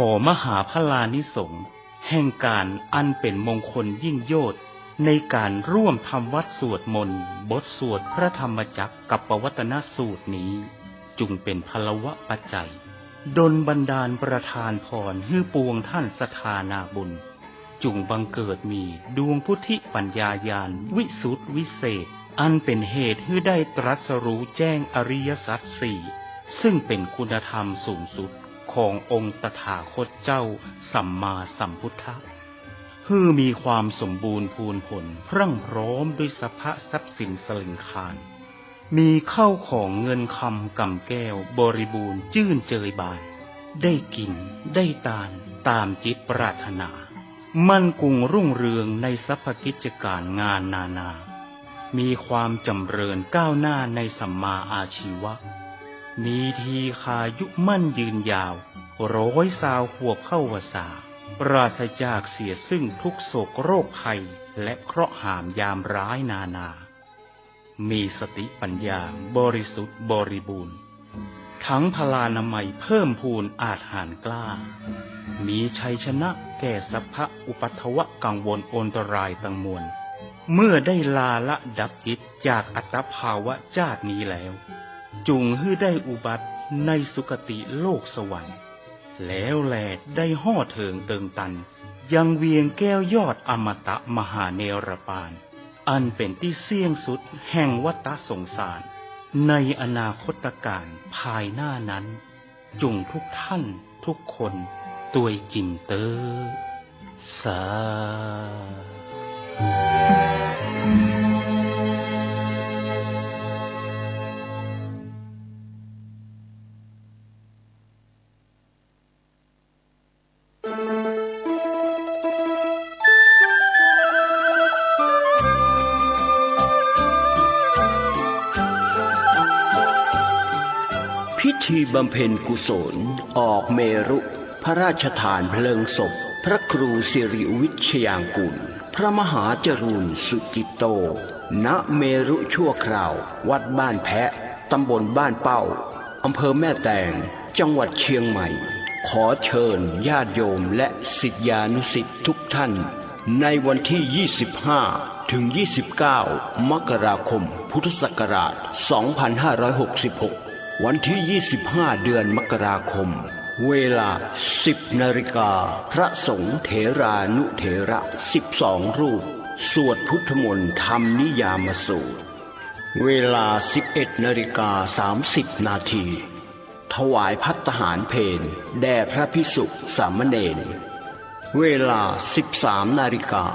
อมหาพลานิสงส์แห่งการอันเป็นมงคลยิ่งโยชน์ในการร่วมทำวัดสวดมนต์บทสวดพระธรรมจักรกับปวัตนสูตรนี้จุงเป็นพลวะปัจจัยดลบันดาลประทานพรให้ปวงท่านสถานาบุญจุงบังเกิดมีดวงพุทธิปัญญาญาณวิสุทธิวิเศษอันเป็นเหตุให้ได้ตรัสรู้แจ้งอริยสัจสี่ซึ่งเป็นคุณธรรมสูงสุดขององค์ตถาคตเจ้าสัมมาสัมพุทธะฮือมีความสมบูรณ์พูนผลพรั่งพร้อมด้วยสภะทรัพย์สินสลึงคารมีเข้าของเงินคำกำแก้วบริบูรณ์จื่นเจยบานได้กินได้ทานตามจิตปรารถนามั่นคงรุ่งเรืองในสรรพกิจการงานนานามีความจำเริญก้าวหน้าในสัมมาอาชีวะมีทีคายุมั่นยืนยาว100 ขวบเข้าวสาปราศจากเสียซึ่งทุกโศกโรคภัยและเคราะห์หามยามร้ายนานามีสติปัญญาบริสุทธิ์บริบูรณ์ทั้งพลานามัยเพิ่มพูนอาจหาญกล้ามีชัยชนะแก่สัพพะอุปัฏฐวะกังวลอันตรายตั้งมวลเมื่อได้ลาละดับจิตจากอัตภาวะชาตินี้แล้วจุงให้ได้อุบัติในสุคติโลกสวรรค์แล้วแลได้ห่อเถิงเติงตันยังเวียงแก้วยอดอมตะมหาเนรปานอันเป็นที่เสี่ยงสุดแห่งวัฏสงสารในอนาคตการภายหน้านั้นจุงทุกท่านทุกคนตัวยจิมเตอสาพิธีบำเพ็ญกุศลออกเมรุพระราชทานเพลิงศพพระครูสิริวิชยางกูลพระมหาจรูนสุจิตโตณเมรุชั่วคราววัดบ้านแพะตำบลบ้านเป้าอำเภอแม่แตงจังหวัดเชียงใหม่ขอเชิญญาติโยมและศิษยานุศิษย์ทุกท่านในวันที่ 25 ถึง 29 มกราคม พุทธศักราช 2566 วันที่ 25 เดือนมกราคมเวลา 10 นาฬิกาพระสงฆ์เถรานุเถระ12 รูปสวดพุทธมนต์ธรรมนิยามสูตรเวลา 11 นาฬิกา 30 นาทีถวายภัตตาหารเพลแด่พระภิกษุสามเณรเวลา 13 นาฬิกา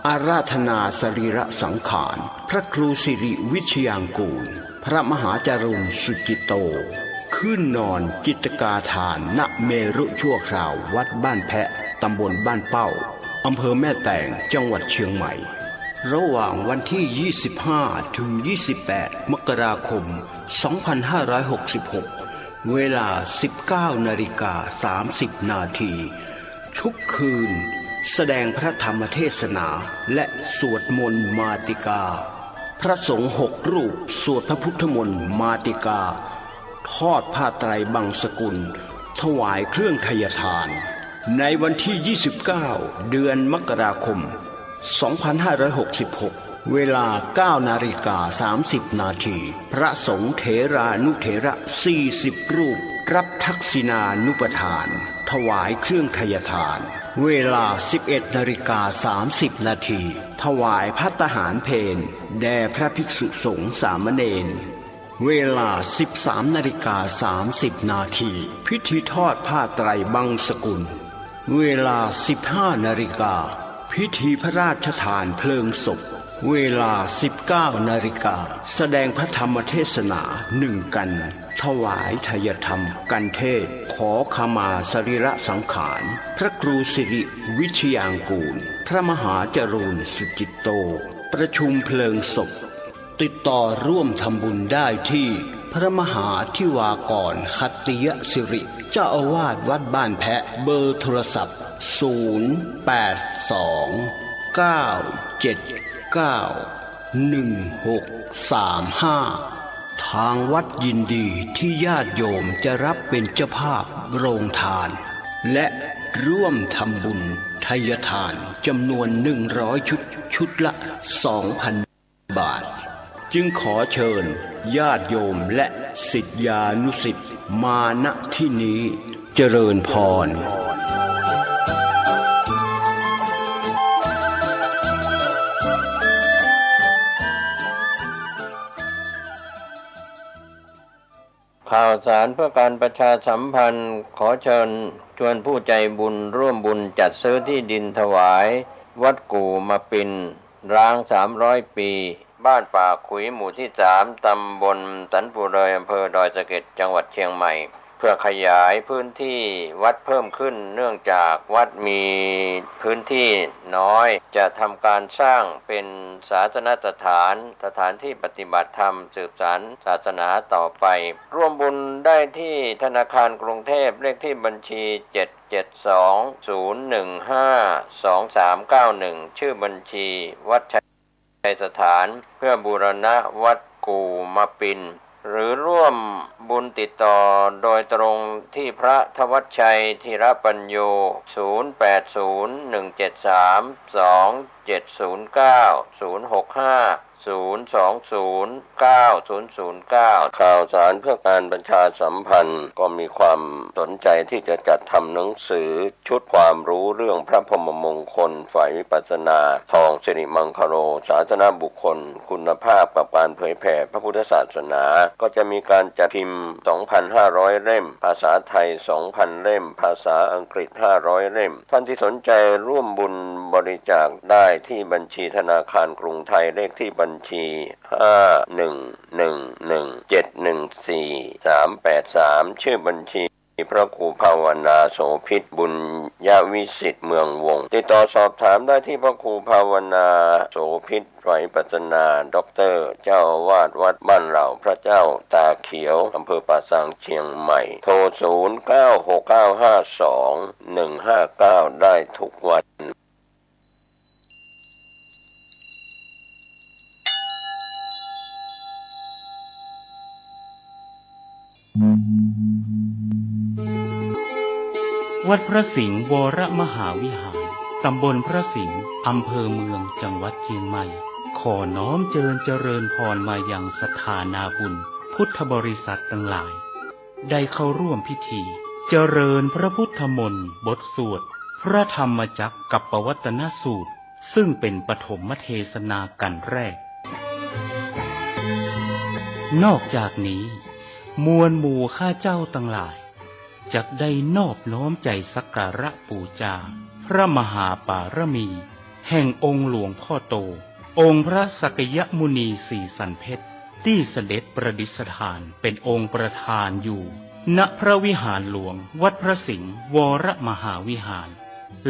อาราธนาสรีระสังขารพระครูสิริวิชยางกูลพระมหาจารุณสุจิตโตขึ้นนอนจิตกาทานณเมรุชั่วคราววัดบ้านแพะตำบลบ้านเป้าอำเภอแม่แตงจังหวัดเชียงใหม่ระหว่างวันที่ 25 ถึง 28 มกราคม 2566 เวลา 19 นาฬิกา 30 นาทีทุกคืนแสดงพระธรรมเทศนาและสวดมนต์มาติกาพระสงฆ์6 รูปสวดพระพุทธมนต์มาติกาทอดผ้าไตรบังสกุลถวายเครื่องไทยทานในวันที่ 29 เดือนมกราคม 2566 เวลา 9 นาฬิกา 30 นาทีพระสงฆ์เถรานุเถระ40 รูปรับทักษิณานุปทานถวายเครื่องไทยทานเวลา 11 นาฬิกา 30 นาทีถวายภัตตาหารเพลแด่พระภิกษุสงฆ์สามเณรเวลา 13 นาฬิกา 30 นาทีพิธีทอดผ้าไตรบังสกุลเวลา 15 นาฬิกาพิธีพระราชทานเพลิงศพเวลา 19 นาฬิกาแสดงพระธรรมเทศนา1 กันถวายไทยธรรมกันเทศขอขมาสรีระสังขารพระครูสิริวิชยางกูลพระมหาจรูนสุจิตโตประชุมเพลิงศพติดต่อร่วมทำบุญได้ที่พระมหาธิวากรคัตติยสิริเจ้าอาวาสวัดบ้านแพะเบอร์โทรศัพท์ 082-979-1635 ทางวัดยินดีที่ญาติโยมจะรับเป็นเจ้าภาพโรงทาน และร่วมทำบุญทายทานจำนวน100 ชุดชุดละ 2,000 บาทจึงขอเชิญญาติโยมและศิษยานุศิษย์มาณที่นี้เจริญพรข่าวสารเพื่อการประชาสัมพันธ์ขอเชิญชวนผู้ใจบุญร่วมบุญจัดซื้อที่ดินถวายวัดกู่มาปินร้าง300 ปีบ้านป่าขุยหมู่ที่3ตำบลสันปุเรยอำเภอดอยสะเก็ดจังหวัดเชียงใหม่เพื่อขยายพื้นที่วัดเพิ่มขึ้นเนื่องจากวัดมีพื้นที่น้อยจะทำการสร้างเป็นศาสนสถานที่ปฏิบัติธรรมสืบสานศาสนาต่อไปร่วมบุญได้ที่ธนาคารกรุงเทพเลขที่บัญชี772-015-2391ชื่อบัญชีวัดชัยสถานเพื่อบูรณะวัดกู่มาปินหรือร่วมบุญติดต่อโดยตรงที่พระธวัชชัยธีรปัญโย0801732709 0209009 ข่าวสารเพื่อการประชาสัมพันธ์ก็มีความสนใจที่จะจัดทำหนังสือชุดความรู้เรื่องพระพรหมมงคลฝ่ายวิปัสสนาทองสิริมังคโรศาสนบุคคลคุณภาพกับการเผยแผ่พระพุทธศาสนาก็จะมีการจัดพิมพ์ 2,500 เล่มภาษาไทย 2,000 เล่มภาษาอังกฤษ500 เล่มท่านที่สนใจร่วมบุญบริจาคได้ที่บัญชีธนาคารกรุงไทยเลขที่บัญชี5111714383ชื่อบัญชีพระครูภาวนาโสภิตบุญญาวิสิทธิ์เมืองวงติดต่อสอบถามได้ที่พระครูภาวนาโสภิตฝ่ายวิปัสสนาด็อกเตอร์เจ้าอาวาสวัดบ้านเหล่าพระเจ้าตาเขียวอำเภอป่าซางเชียงใหม่โทร0969521159ได้ทุกวันวัดพระสิงห์วรมหาวิหารตำบลพระสิงห์อำเภอเมืองจังหวัดเชียงใหม่ขอน้อมเจริญพรมายังศรัทธานาบุญพุทธบริษัททั้งหลายได้เข้าร่วมพิธีเจริญพระพุทธมนต์บทสวดพระธรรมจักรกัปปวัตตนสูตรซึ่งเป็นปฐมเทศนากันแรกนอกจากนี้มวลหมู่ข้าเจ้าทั้งหลายจักได้นอบน้อมใจสักการะบูชาพระมหาปารมีแห่งองค์หลวงพ่อโตองค์พระสักยมุนีสีสันเพชรที่เสด็จประดิษฐานเป็นองค์ประธานอยู่ณพระวิหารหลวงวัดพระสิงห์วรมหาวิหาร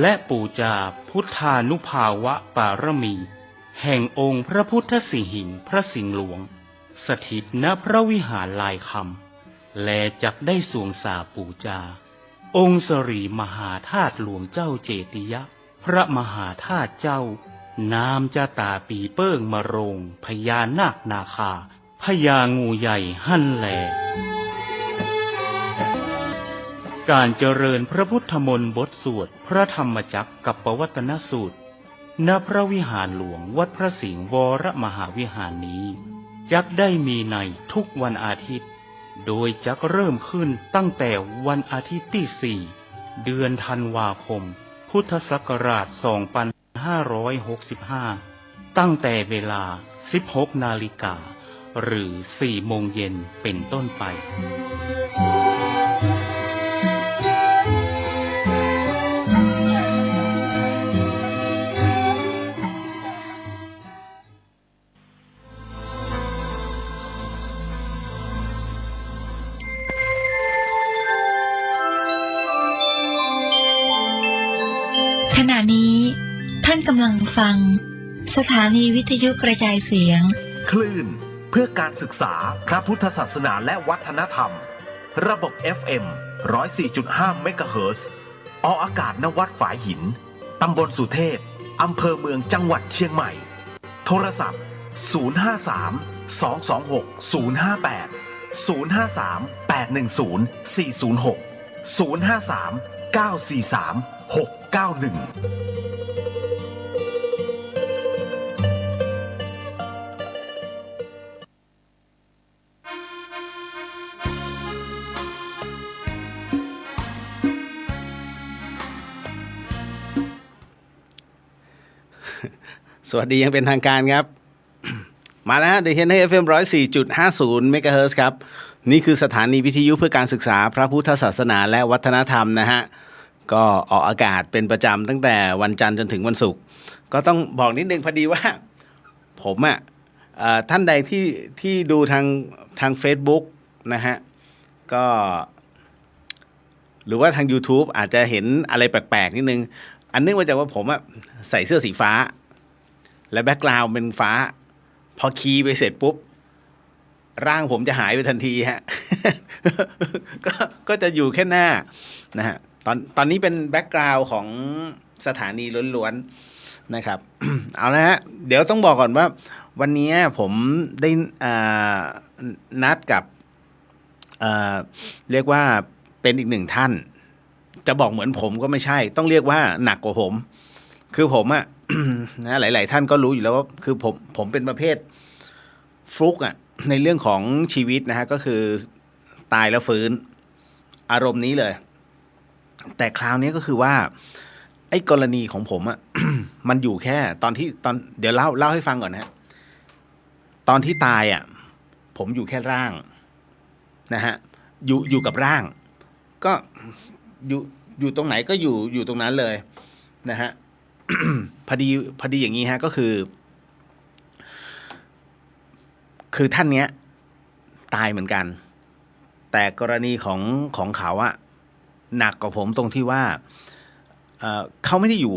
และบูชาพุทธานุภาวะปารมีแห่งองค์พระพุทธสิหิงค์พระสิงห์หลวงสถิตณพระวิหารลายคำและจักได้สวงสาปูจาองค์สรีมหาธาตุหลวงเจ้าเจติยะพระมหาธาตุเจ้านามจะตาปีเปิ้งมะโรงพญานาคนาคาพญางูใหญ่หั่นแลการเจริญพระพุทธมนต์บทสวดพระธรรมจักรกัปปวัตตนสูตรณพระวิหารหลวงวัดพระสิงห์วรมหาวิหารนี้จักได้มีในทุกวันอาทิตย์โดยจักเริ่มขึ้นตั้งแต่วันอาทิตย์ที่4เดือนธันวาคมพุทธศักราช2565ตั้งแต่เวลา 16 นาฬิกาหรือ 4 โมงเย็นเป็นต้นไปขณะนี้ท่านกำลังฟังสถานีวิทยุกระจายเสียงคลื่นเพื่อการศึกษาพระพุทธศาสนาและวัฒนธรรมระบบ FM 104.5 เมกะเฮิรตซ์ออกอากาศณวัดฝายหินตำบลสุเทพอำเภอเมืองจังหวัดเชียงใหม่โทรศัพท์053 226 058 053 810 406 053 943 691 สวัสดียังเป็นทางการครับ มาแล้ว The Hidden FM 104.50 เมกะเฮิรตซ์ครับ นี่คือสถานีวิทยุเพื่อการศึกษาพระพุทธศาสนาและวัฒนธรรมนะฮะ ก็ออกอากาศเป็นประจำตั้งแต่วันจันทร์จนถึงวันศุกร์ก็ต้องบอกนิดนึงพอดีว่า ผมท่านใดที่ดูทาง Facebook นะฮะ ก็หรือว่าทาง YouTube อาจจะเห็นอะไรแปลกๆนิดนึง อันเนื่องมาจากว่าผมใส่เสื้อสีฟ้าและแบ็คกราวด์เป็นฟ้าพอคีย์ไปเสร็จปุ๊บร่างผมจะหายไปทันทีฮะ ก็จะอยู่แค่หน้านะฮะตอนนี้เป็นแบ็คกราวด์ของสถานีล้วนๆนะครับ เอาละฮะเดี๋ยวต้องบอกก่อนว่าวันนี้ผมได้นัดกับเรียกว่าเป็นอีกหนึ่งท่านจะบอกเหมือนผมก็ไม่ใช่ต้องเรียกว่าหนักกว่าผมคือผมนะหลายๆท่านก็รู้อยู่แล้วว่าคือผมเป็นประเภทฟลุกในเรื่องของชีวิตนะฮะก็คือตายแล้วฟื้นอารมณ์นี้เลยแต่คราวนี้ก็คือว่าไอ้กรณีของผมมันอยู่แค่ตอนเดี๋ยวเล่าให้ฟังก่อนนะฮะตอนที่ตายผมอยู่แค่ร่างนะฮะอยู่กับร่างก็อยู่ตรงไหนก็อยู่ตรงนั้นเลยนะฮะ พอดีอย่างนี้ฮะก็คือท่านเนี้ยตายเหมือนกันแต่กรณีของเขาหนักกว่าผมตรงที่ว่าเขาไม่ได้อยู่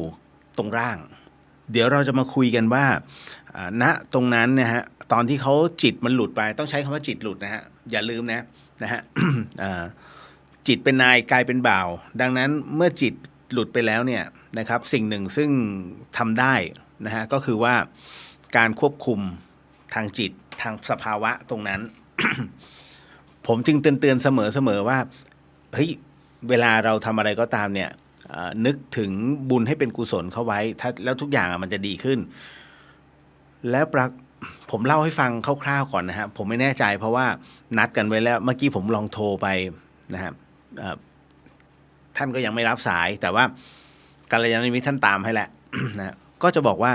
ตรงร่างเดี๋ยวเราจะมาคุยกันว่าณตรงนั้นนะฮะตอนที่เขาจิตมันหลุดไปต้องใช้คำว่าจิตหลุดนะฮะอย่าลืมนะฮะ จิตเป็นนายกายเป็นบ่าวดังนั้นเมื่อจิตหลุดไปแล้วเนี่ยนะครับสิ่งหนึ่งซึ่งทำได้นะฮะก็คือว่าการควบคุมทางจิตทางสภาวะตรงนั้น ผมจึงเตือนเสมอว่าเฮ้ยเวลาเราทำอะไรก็ตามเนี่ยนึกถึงบุญให้เป็นกุศลเข้าไว้แล้วทุกอย่างมันจะดีขึ้นแล้วผมเล่าให้ฟังคร่าวๆก่อนนะครับผมไม่แน่ใจเพราะว่านัดกันไว้แล้วเมื่อกี้ผมลองโทรไปนะครับท่านก็ยังไม่รับสายแต่ว่ากัลยาณมิตรท่านตามให้แล้ว นะก็จะบอกว่า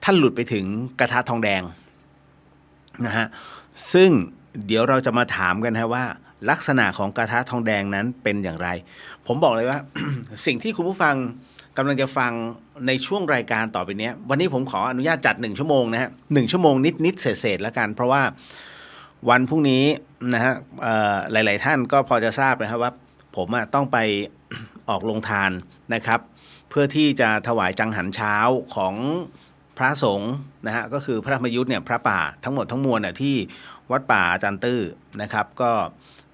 ท่านหลุดไปถึงกระทะทองแดงนะฮะซึ่งเดี๋ยวเราจะมาถามกันนะว่าลักษณะของกระทะทองแดงนั้นเป็นอย่างไรผมบอกเลยว่า สิ่งที่คุณผู้ฟังกำลังจะฟังในช่วงรายการต่อไปนี้วันนี้ผมขออนุญาตจัด1 ชั่วโมงนะฮะ1 ชั่วโมงนิดเศษแล้วกันเพราะว่าวันพรุ่งนี้นะฮะหลายๆท่านก็พอจะทราบนะครับว่าผมต้องไปออกโรงทานนะครับเพื่อที่จะถวายจังหันเช้าของพระสงฆ์นะฮะก็คือพระธรรมยุทธ์เนี่ยพระป่าทั้งหมดทั้งมวลที่วัดป่าอาจารย์ตื้อนะครับก็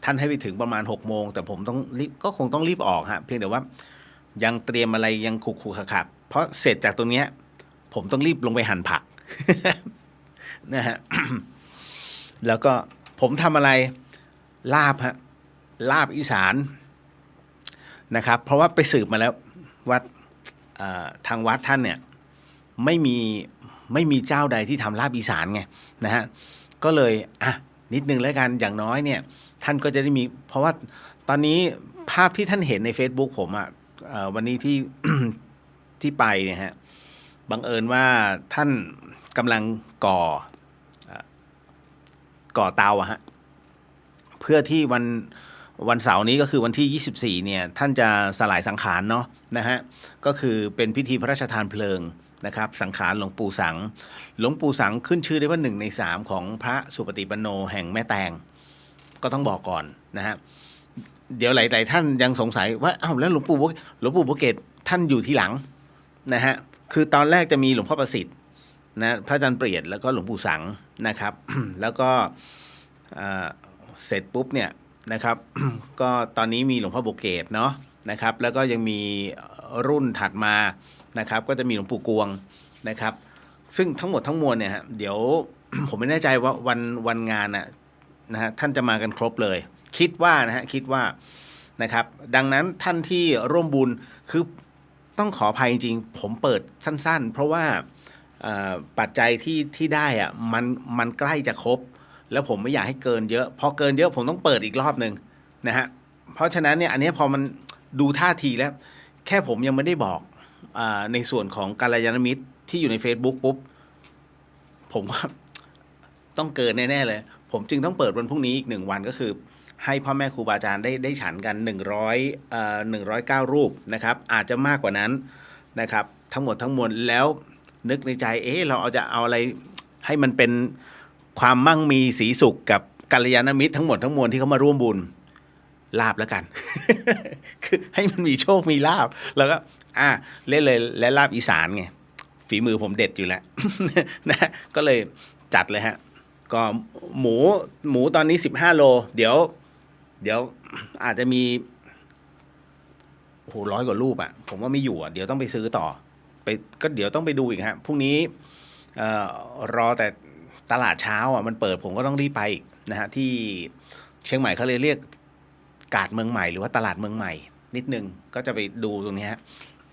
ท่านให้ไปถึงประมาณ6 โมงแต่ผมต้องรีบก็คงต้องรีบออกฮะเพียงแต่ว่ายังเตรียมอะไรยังขุกขักเพราะเสร็จจากตรงเนี้ยผมต้องรีบลงไปหั่นผัก นะฮะ แล้วก็ผมทำอะไรลาบลาบอีสานนะครับเพราะว่าไปสืบมาแล้ววัดทางวัดท่านเนี่ยไม่มีเจ้าใดที่ทำลาบอีสานไงนะฮะก็เลยนิดนึงแล้วกันอย่างน้อยเนี่ยท่านก็จะได้มีเพราะว่าตอนนี้ภาพที่ท่านเห็นใน Facebook ผมวันนี้ที่ ที่ไปเนี่ยฮะบังเอิญว่าท่านกำลังก่อเตาฮะเพื่อที่วันเสาร์นี้ก็คือวันที่24เนี่ยท่านจะสลายสังขารเนาะนะฮะก็คือเป็นพิธีพระราชทานเพลิงนะครับสังขารหลวงปู่สังขึ้นชื่อได้ว่า1 ใน 3ของพระสุปฏิปันโนแห่งแม่แตงก็ต้องบอกก่อนนะฮะเดี๋ยวหลายๆท่านยังสงสัยว่าอ้าวแล้วหลวงปู่โบเกตท่านอยู่ที่หลังนะฮะคือตอนแรกจะมีหลวงพ่อประสิทธิ์นะพระอาจารย์เปรียดแล้วก็หลวงปู่สังนะครับ แล้วก็เสร็จปุ๊บเนี่ยนะครับ ก็ตอนนี้มีหลวงพ่อโบเกตเนาะนะครับแล้วก็ยังมีรุ่นถัดมานะครับก็จะมีหลวงปู่กวงนะครับซึ่งทั้งหมดทั้งมวลเนี่ยฮะเดี๋ยว ผมไม่แน่ใจว่าวันงานนะฮะท่านจะมากันครบเลยคิดว่า นะครับ ดังนั้นท่านที่ร่วมบุญคือต้องขออภัยจริงๆผมเปิดสั้นๆเพราะว่าปัจจัยที่ได้อะมันใกล้จะครบแล้วผมไม่อยากให้เกินเยอะพอเกินเยอะผมต้องเปิดอีกรอบหนึ่งนะฮะเพราะฉะนั้นเนี่ยอันนี้พอมันดูท่าทีแล้วแค่ผมยังไม่ได้บอกในส่วนของกัลยาณมิตรที่อยู่ใน Facebook ปุ๊บผมว่าต้องเกินแน่ๆเลยผมจึงต้องเปิดวันพรุ่งนี้อีก1 วันก็คือให้พ่อแม่ครูบาอาจารย์ได้ฉันกัน109 รูปนะครับอาจจะมากกว่านั้นนะครับทั้งหมดทั้งมวลแล้วนึกในใจเราจะเอาอะไรให้มันเป็นความมั่งมีสีสุขกับกัลยาณมิตรทั้งหมดทั้งมวลที่เขามาร่วมบุญลาบแล้วกัน คือให้มันมีโชคมีลาบแล้วก็เล่นเลยและลาบอีสานไงฝีมือผมเด็ดอยู่แล้ว นะก็เลยจัดเลยฮะก็หมูตอนนี้15 โลเดี๋ยวอาจจะมี100 กว่ารูปผมว่าไม่อยู่เดี๋ยวต้องไปซื้อต่อไปก็เดี๋ยวต้องไปดูอีกฮะพรุ่งนี้รอแต่ตลาดเช้ามันเปิดผมก็ต้องรีบไปอีกนะฮะที่เชียงใหม่เขาเลยเรียกกาดเมืองใหม่หรือว่าตลาดเมืองใหม่นิดนึงก็จะไปดูตรงนี้ฮะ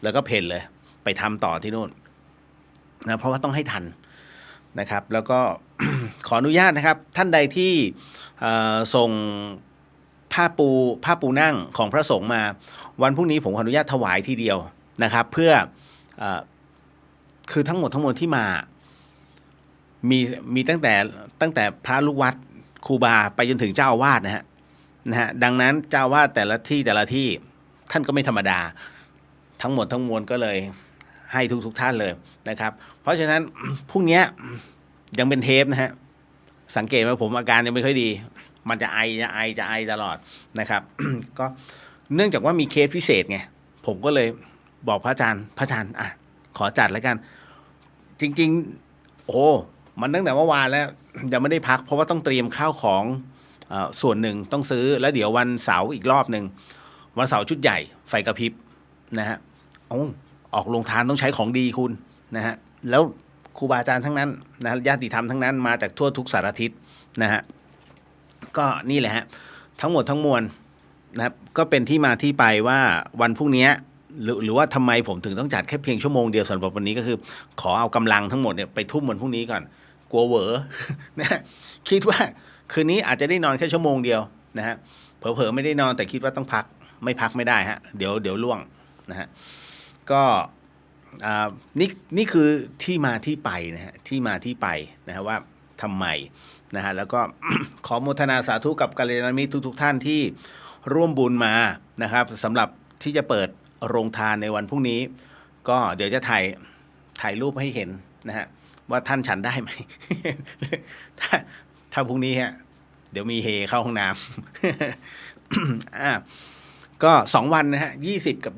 แล้วก็เพนเลยไปทำต่อที่นู่นนะเพราะว่าต้องให้ทันนะครับแล้วก็ ขออนุญาตนะครับท่านใดที่ส่งผ้าปูนั่งของพระสงฆ์มาวันพรุ่งนี้ผมขออนุญาตถวายทีเดียวนะครับเพื่อคือทั้งหมดทั้งมวลที่มามีตั้งแต่พระลูกวัดครูบาไปจนถึงเจ้าอาวาสนะฮะดังนั้นเจ้าอาวาสแต่ละที่ท่านก็ไม่ธรรมดาทั้งหมดทั้งมวลก็เลยให้ทุกท่านเลยนะครับเพราะฉะนั้นพรุ่งนี้ยังเป็นเทปนะฮะสังเกตว่าผมอาการยังไม่ค่อยดีมันจะไอตลอดนะครับ ก็เนื่องจากว่ามีเคสพิเศษไงผมก็เลยบอกพระอาจารย์ขอจัดแล้วกันจริงๆมันตั้งแต่เมื่อวานแล้วยังไม่ได้พักเพราะว่าต้องเตรียมข้าวของส่วนหนึ่งต้องซื้อแล้วเดี๋ยววันเสาร์อีกรอบหนึ่งวันเสาร์ชุดใหญ่ไฟกระพริบนะฮะออกโรงทานต้องใช้ของดีคุณนะฮะแล้วครูบาอาจารย์ทั้งนั้นนะญาติธรรมทั้งนั้นมาจากทั่วทุกสารทิศนะฮะก็นี่แหละฮะทั้งหมดทั้งมวลนะครับก็เป็นที่มาที่ไปว่าวันพรุ่งนี้หรือว่าทำไมผมถึงต้องจัดแค่เพียงชั่วโมงเดียวสำหรับวันนี้ก็คือขอเอากำลังทั้งหมดเนี่ยไปทุ่มวันพรุ่งนี้ก่อนกลัวเหวอ นะคิดว่าคืนนี้อาจจะได้นอนแค่ชั่วโมงเดียวนะฮะเผลอๆไม่ได้นอนแต่คิดว่าต้องพักไม่ได้ฮะเดี๋ยวล่วงนะฮะก็นี่คือที่มาที่ไปนะฮะที่มาที่ไปนะฮะว่าทำไมนะฮะแล้วก็ ขอโมทนาสาธุกับกัลยาณมิตรทุกท่านที่ร่วมบุญมานะครับสำหรับที่จะเปิดโรงทานในวันพรุ่งนี้ก็เดี๋ยวจะถ่ายรูปให้เห็นนะฮะว่าท่านฉันได้ไหม ถ้าพรุ่งนี้ฮะเดี๋ยวมีเฮเข้าห้องน้ำ ก็2 วันนะฮะ20 กับ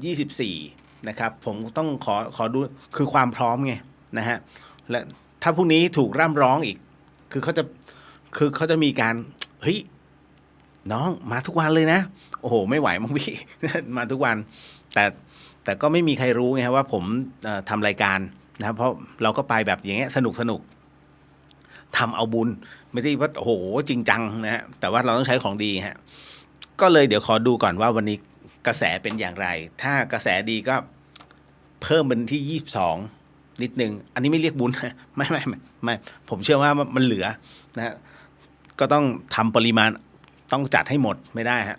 24นะครับผมต้องขอดูคือความพร้อมไงนะฮะและถ้าพรุ่งนี้ถูกร่ำร้องอีกคือเขาจะมีการเฮ้ยน้องมาทุกวันเลยนะโอ้โหไม่ไหวมั้งพี่ มาทุกวันแต่ก็ไม่มีใครรู้ไงว่าผมทำรายการนะครับเพราะเราก็ไปแบบอย่างเงี้ยสนุกทำเอาบุญไม่ได้ว่าโอ้โหจริงจังนะฮะแต่ว่าเราต้องใช้ของดีฮะก็เลยเดี๋ยวขอดูก่อนว่าวันนี้กระแสเป็นอย่างไรถ้ากระแสดีก็เพิ่มเป็นที่22นิดนึงอันนี้ไม่เรียกบุญไม่ผมเชื่อว่ามันเหลือนะฮะก็ต้องทำปริมาณต้องจัดให้หมดไม่ได้ฮะ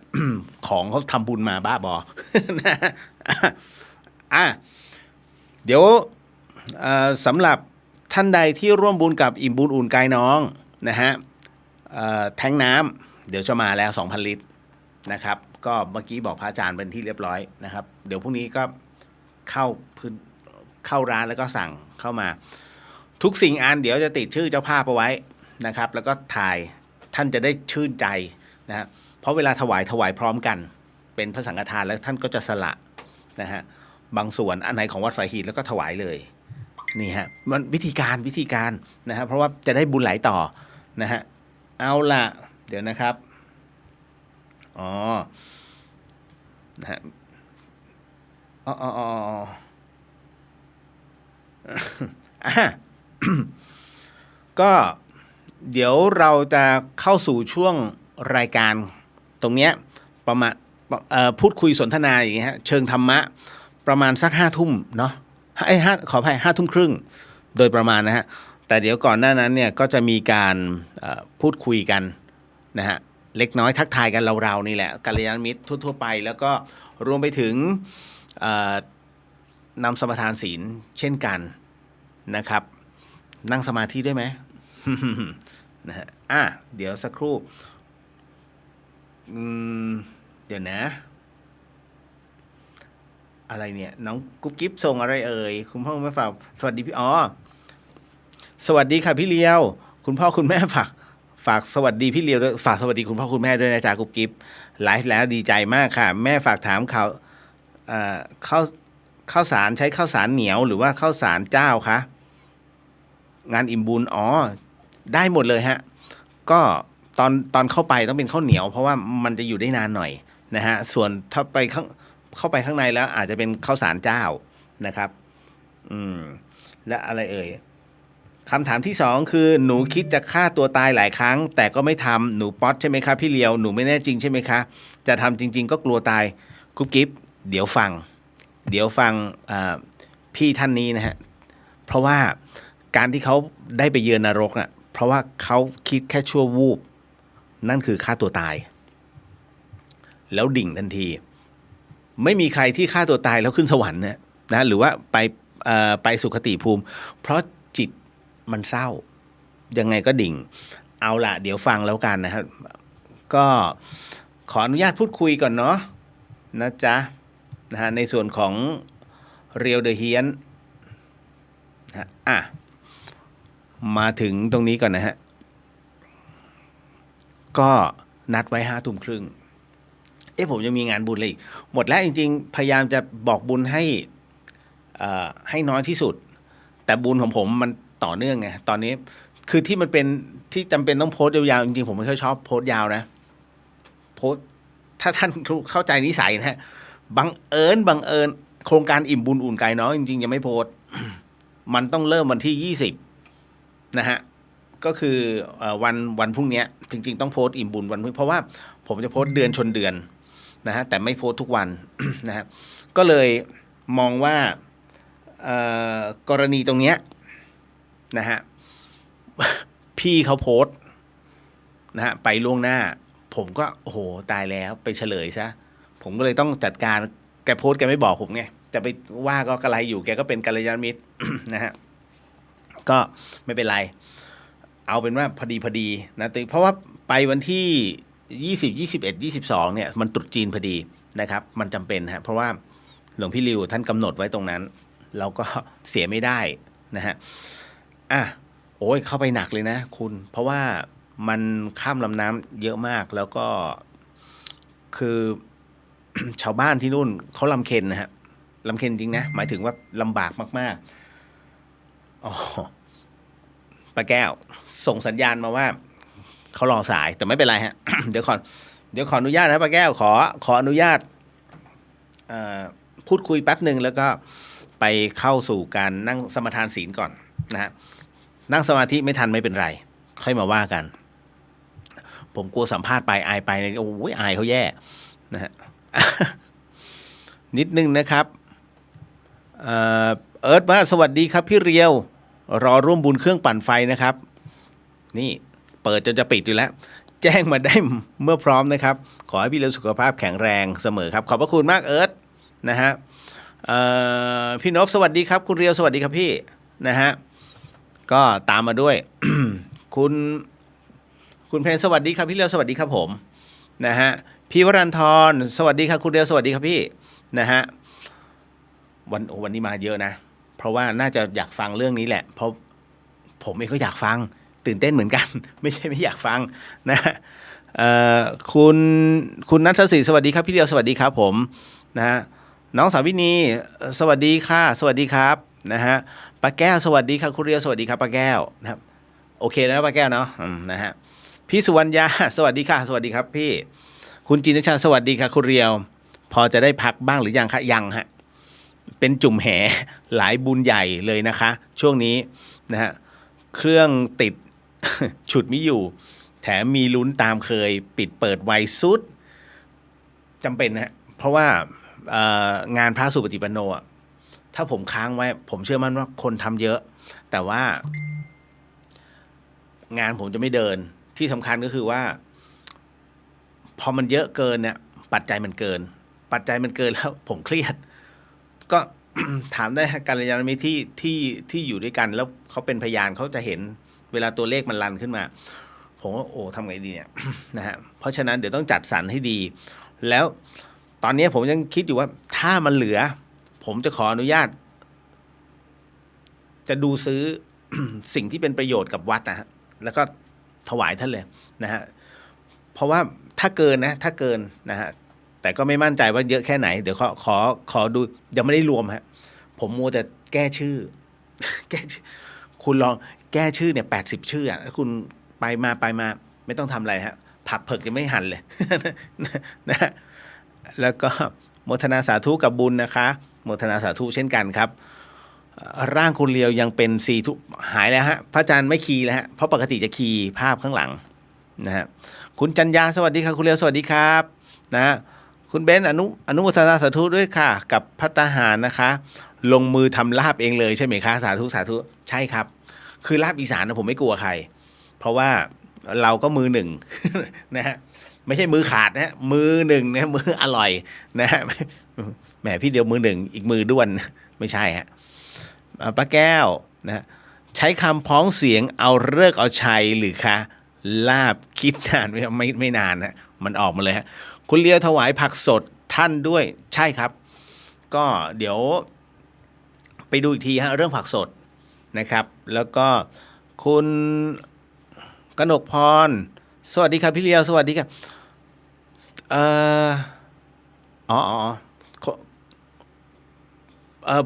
ของเขาทำบุญมาบ้าบอ เดี๋ยวสำหรับท่านใดที่ร่วมบุญกับอิ่มบุญอุ่นกายน้องนะฮะแทงน้ำเดี๋ยวจะมาแล้ว 2,000 ลิตรนะครับก็เมื่อกี้บอกพระอาจารย์เป็นที่เรียบร้อยนะครับเดี๋ยวพรุ่งนี้ก็เข้าร้านแล้วก็สั่งเข้ามาทุกสิ่งเดี๋ยวจะติดชื่อเจ้าภาพเอาไว้นะครับแล้วก็ถ่ายท่านจะได้ชื่นใจนะฮะเพราะเวลาถวายพร้อมกันเป็นพระสังฆทานแล้วท่านก็จะสละนะฮะบางส่วนอันไหนของวัดฝายหีดแล้วก็ถวายเลยนี่ฮะมันวิธีการนะฮะเพราะว่าจะได้บุญไหลต่อนะฮะเอาล่ะเดี๋ยวนะครับนะฮะก็เดี๋ยวเราจะเข้าสู่ช่วงรายการตรงเนี้ยประมาณ พูดคุยสนทนาอย่างเงี้ยฮะเชิงธรรมะประมาณสัก5 ทุ่มเนาะขออภัย5 ทุ่มครึ่งโดยประมาณนะฮะแต่เดี๋ยวก่อนหน้านั้นเนี่ยก็จะมีการพูดคุยกันนะฮะเล็กน้อยทักทายกันเราๆนี่แหละกัลยาณมิตรทั่วๆไปแล้วก็รวมไปถึงนำสมาทานศีลเช่นกันนะครับนั่งสมาธิได้ไหม นะฮะเดี๋ยวสักครู่เดี๋ยวนะอะไรเนี่ยน้องกุ๊บกิ๊บส่งอะไรเอ่ยคุณพ่อคุณแม่ฝากสวัสดีพี่สวัสดีค่ะพี่เลียวคุณพ่อคุณแม่ฝากสวัสดีพี่เลียวด้วยฝากสวัสดีคุณพ่อคุณแม่ด้วยนะจ๊ะกุ๊บกิ๊บไลฟ์แล้วดีใจมากค่ะแม่ฝากถามข้าวสารใช้ข้าวสารเหนียวหรือว่าข้าวสารเจ้าคะงานอิ่มบุญได้หมดเลยฮะก็ตอนเข้าไปต้องเป็นข้าวเหนียวเพราะว่ามันจะอยู่ได้นานหน่อยนะฮะส่วนถ้าไปเข้าไปข้างในแล้วอาจจะเป็นข้าวสารเจ้านะครับและอะไรเอ่ยคำถามที่2คือหนูคิดจะฆ่าตัวตายหลายครั้งแต่ก็ไม่ทำหนูป๊อตใช่ไหมคะพี่เลียวหนูไม่แน่จริงใช่ไหมคะจะทำจริงๆก็กลัวตายกุ๊บกิ๊บเดี๋ยวฟังพี่ท่านนี้นะฮะเพราะว่าการที่เขาได้ไปเยือนนรกน่ะเพราะว่าเขาคิดแค่ชั่ววูบนั่นคือฆ่าตัวตายแล้วดิ่งทันทีไม่มีใครที่ฆ่าตัวตายแล้วขึ้นสวรรค์นะหรือว่าไปสุคติภูมิเพราะจิตมันเศร้ายังไงก็ดิ่งเอาล่ะเดี๋ยวฟังแล้วกันนะครับก็ขออนุญาตพูดคุยก่อนเนาะนะจ๊ะนะฮะในส่วนของเรียวเดอะเฮียนมาถึงตรงนี้ก่อนนะฮะก็นัดไว้5 ทุ่มครึ่งผมยังมีงานบุญเลยหมดแล้วจริงๆพยายามจะบอกบุญให้น้อยที่สุดแต่บุญของผมมันต่อเนื่องไงตอนนี้คือที่มันเป็นที่จำเป็นต้องโพสต์ยาวๆจริงๆผมไม่ค่อยชอบโพสต์ยาวนะโพสต์ถ้าท่านเข้าใจนิสัยนะฮะบังเอิญโครงการอิ่มบุญอุ่นไก่น้อยจริงๆยังไม่โพสต์ มันต้องเริ่มวันที่20นะฮะก็คือวันพรุ่งนี้จริงๆต้องโพสต์อิ่มบุญวันพรุ่งเพราะว่าผมจะโพสต์เดือนชนเดือนนะฮะแต่ไม่โพสต์ทุกวัน นะฮะก็เลยมองว่ากรณีตรงเนี้ยนะฮะ พี่เขาโพสต์นะฮะไปล่วงหน้าผมก็โอ้โหตายแล้วไปเฉลยซะผมก็เลยต้องจัดการแกโพสต์แกไม่บอกผมไงจะไปว่าก็กระไรอยู่แกก็เป็นกัลยาณมิตร นะฮะก็ไม่เป็นไรเอาเป็นว่าพอดีนะเพราะว่าไปวันที่20 21 22เนี่ยมันตรุษจีนพอดีนะครับมันจำเป็นฮะเพราะว่าหลวงพี่ริวท่านกำหนดไว้ตรงนั้นเราก็เสียไม่ได้นะฮะโอ้ยเข้าไปหนักเลยนะคุณเพราะว่ามันข้ามลำน้ำเยอะมากแล้วก็คือ ชาวบ้านที่นู่นเขาลำเค็ญนะฮะลำเค็ญจริงนะหมายถึงว่าลำบากมากๆป้าแก้วส่งสัญญาณมาว่าเขารอสายแต่ไม่เป็นไรฮะ เดี๋ยวขออนุญาตนะป้าแก้วขออนุญาตพูดคุยแป๊บหนึ่งแล้วก็ไปเข้าสู่การนั่งสมาทานศีลก่อนนะฮะนั่งสมาธิไม่ทันไม่เป็นไรค่อยมาว่ากันผมกลัวสัมภาษณ์ไปอายไปโอ้ยอายเขาแย่นะฮะ นิดนึงนะครับเอิร์ธว่าสวัสดีครับพี่เรียวรอร่วมบุญเครื่องปั่นไฟนะครับนี่เปิดจนจะปิดอยู่แล้วแจ้งมาได้เมื่อพร้อมนะครับขอให้พี่เรียวสุขภาพแข็งแรงเสมอครับขอบพระคุณมากเอิร์ธนะฮะพี่นพสวัสดีครับคุณเรียวสวัสดีครับพี่นะฮะก็ตามมาด้วย คุณเพนสวัสดีครับพี่เรียวสวัสดีครับผมนะฮะพี่วรันทรสวัสดีครับคุณเรียวสวัสดีครับพี่นะฮะวันนี้มาเยอะนะเพราะว่าน่าจะอยากฟังเรื่องนี้แหละเพราะผมเองก็อยากฟังตื่นเต้นเหมือนกัน ไม่ใช่ไม่อยากฟังนะคุณณัฐศรีสวัสดีครับพี่เรียวสวัสดีครับผมนะฮะน้องสาวินีสวัสดีค่ะสวัสดีครับนะฮะป้าแก้วสวัสดีครับคุณเรียวสวัสดีครับป้าแก้วนะครับโอเคนะป้าแก้วเนาะนะฮะพี่สุวรรณยาสวัสดีค่ะสวัสดีครับพี่คุณจินตชาสวัสดีค่ะคุณเรียวพอจะได้พักบ้างหรือยังคะยังฮะเป็นจุ่มแห่หลายบุญใหญ่เลยนะคะช่วงนี้นะฮะเครื่องติด ฉุดไม่อยู่แถมมีลุ้นตามเคยปิดเปิดไวสุด จำเป็นนะเพราะว่างานพระสุปฏิปันโนอ่ะถ้าผมค้างไว้ ผมเชื่อมั่นว่าคนทำเยอะ แต่ว่างานผมจะไม่เดินที่สำคัญก็คือว่า พอมันเยอะเกินเนี่ยปัจจัยมันเกินแล้วผมเครียดก็ ถามได้กัลยาณมิตรที่อยู่ด้วยกันแล้วเขาเป็นพยานเขาจะเห็นเวลาตัวเลขมันรันขึ้นมาผมว่าโอ้ทำไงดีเนี่ย นะฮะเพราะฉะนั้นเดี๋ยวต้องจัดสรรให้ดี แล้วตอนนี้ผมยังคิดอยู่ว่าถ้ามันเหลือ ผมจะขออนุญาต จะดูซื้อ สิ่งที่เป็นประโยชน์กับวัดนะฮะแล้วก็ถวายท่านเลยนะฮะเพราะว่าถ้าเกินนะฮะแต่ก็ไม่มั่นใจว่าเยอะแค่ไหนเดี๋ยวขอดูยังไม่ได้รวมฮะผมมัวแต่แก้ชื่อ แก้ชื่อคุณลองแก้ชื่อเนี่ย80 ชื่ออ่ะคุณไปมาไม่ต้องทำอะไรฮะผักเผือกยังไม่หั่นเลย นะแล้วก็โมทนาสาธุกับบุญนะคะโมทนาสาธุเช่นกันครับร่างคุณเลียวยังเป็นซีทุหายแล้วฮะพระอาจารย์ไม่คีย์แล้วฮะเพราะปกติจะคีย์ภาพข้างหลังนะฮะคุณจันยาสวัสดีครับคุณเลียวสวัสดีครับนะคุณเบนอนุโมทนาสาธุด้วยค่ะกับภัตตาหารนะคะลงมือทำลาบเองเลยใช่ไหมคะสาธุใช่ครับคือลาบอีสานนะผมไม่กลัวใครเพราะว่าเราก็มือหนึ่ง นะฮะไม่ใช่มือขาดนะฮะมือหนึ่งนะมืออร่อยนะฮะแหมพี่เดียวมือหนึ่งอีกมือด้วนไม่ใช่ฮะป้าแก้วนะใช้คำพ้องเสียงเอาเลิกเอาชัยหรือคะลาบคิดนานไม่นานฮะมันออกมาเลยฮะคุณเลียวถวายผักสดท่านด้วยใช่ครับก็เดี๋ยวไปดูอีกทีฮะเรื่องผักสดนะครับแล้วก็คุณกนกพรสวัสดีครับพี่เลียวสวัสดีครับ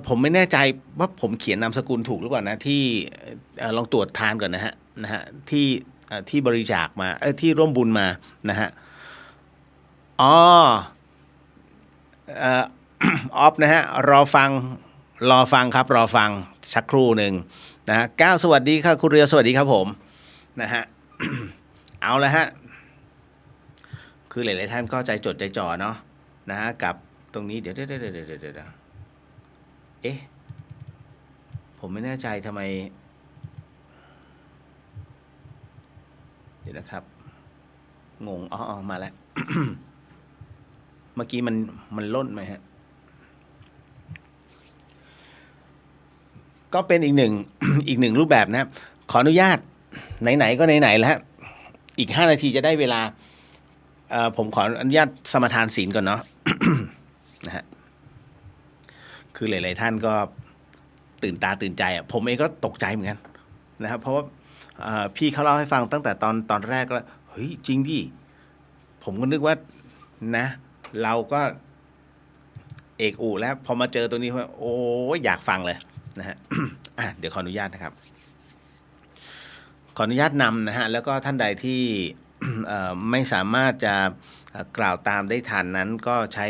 ผมไม่แน่ใจว่าผมเขียนนามสกุลถูกหรือเปล่านะที่ลองตรวจทานก่อนนะฮะที่บริจาคมาที่ร่วมบุญมานะฮะออฟนะฮะรอฟังครับรอฟังสักครู่หนึ่งนะฮะก้าวสวัสดีครับคุณเรียวสวัสดีครับผมนะฮะ เอาละฮะคือหลายๆท่านก็ใจจดใจจ่อเนาะนะฮะกับตรงนี้เดี๋ยวเอ๊ะผมไม่แน่ใจทำไมเดี๋ยวนะครับงงมาแล้ว เมื่อกี้มันล่นไหมฮะก็เป็นอีกหนึ่ง อีกหนึ่งรูปแบบนะครับขออนุญาตไหนๆก็ไหนๆแล้วฮะอีก5 นาทีจะได้เวลาผมขออนุญาตสมาทานศีลก่อนเนาะ นะฮะคือหลายๆท่านก็ตื่นตาตื่นใจอ่ะผมเองก็ตกใจเหมือนกันนะครับเพราะว่าพี่เขาเล่าให้ฟังตั้งแต่ตอนแรกแล้วเฮ้ยจริงดิผมก็นึกว่านะเราก็เอกอูแล้วพอมาเจอตัวนี้ว่าโอ้อยากฟังเลยนะฮะ เดี๋ยวขออนุญาตนะครับขออนุญาตนำนะฮะแล้วก็ท่านใดที่ ไม่สามารถจะกล่าวตามได้ทันนั้นก็ใช้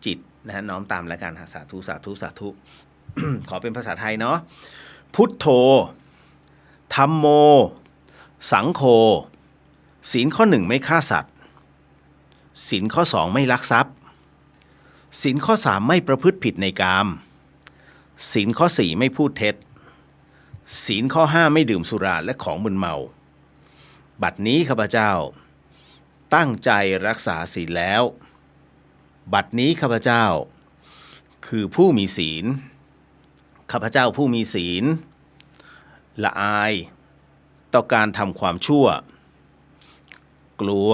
จิตนะฮะน้อมตามแล้วกันสาธุ ขอเป็นภาษาไทยเนาะพุทโธธัมโมสังโฆศีลข้อ 1ไม่ฆ่าสัตว์ศีลข้อ 2ไม่ลักทรัพย์ศีลข้อ 3ไม่ประพฤติผิดในกามศีลข้อ 4ไม่พูดเท็จศีลข้อ 5ไม่ดื่มสุราและของมึนเมาบัดนี้ข้าพเจ้าตั้งใจรักษาศีลแล้วบัดนี้ข้าพเจ้าคือผู้มีศีลข้าพเจ้าผู้มีศีลละอายต่อการทำความชั่วกลัว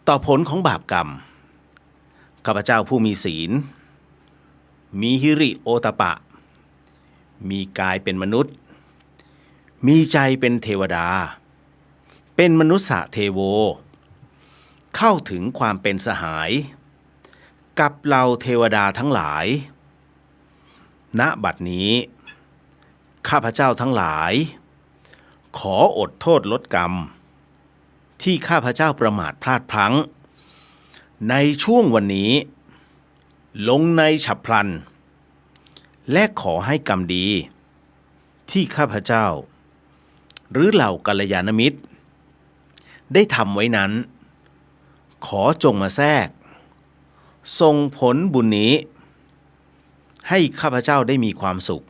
ต่อผลของบาปกรรมข้าพเจ้าผู้มีศีลมีหิริโอตปะมีกายเป็นมนุษย์มีใจเป็นเทวดาเป็นมนุษย์เทโวเข้าถึงความเป็นสหายกับเราเทวดาทั้งหลายณบัดนี้ข้าพเจ้าทั้งหลายขออดโทษลดกรรมที่ข้าพเจ้าประมาทพลาดพลั้งในช่วงวันนี้ลงในฉับพลันและขอให้กรรมดีที่ข้าพเจ้าหรือเหล่ากัลยาณมิตรได้ทำไว้นั้นขอจงมาแทรก ส่งผลบุญนี้ให้ข้าพเจ้าได้มีความสุข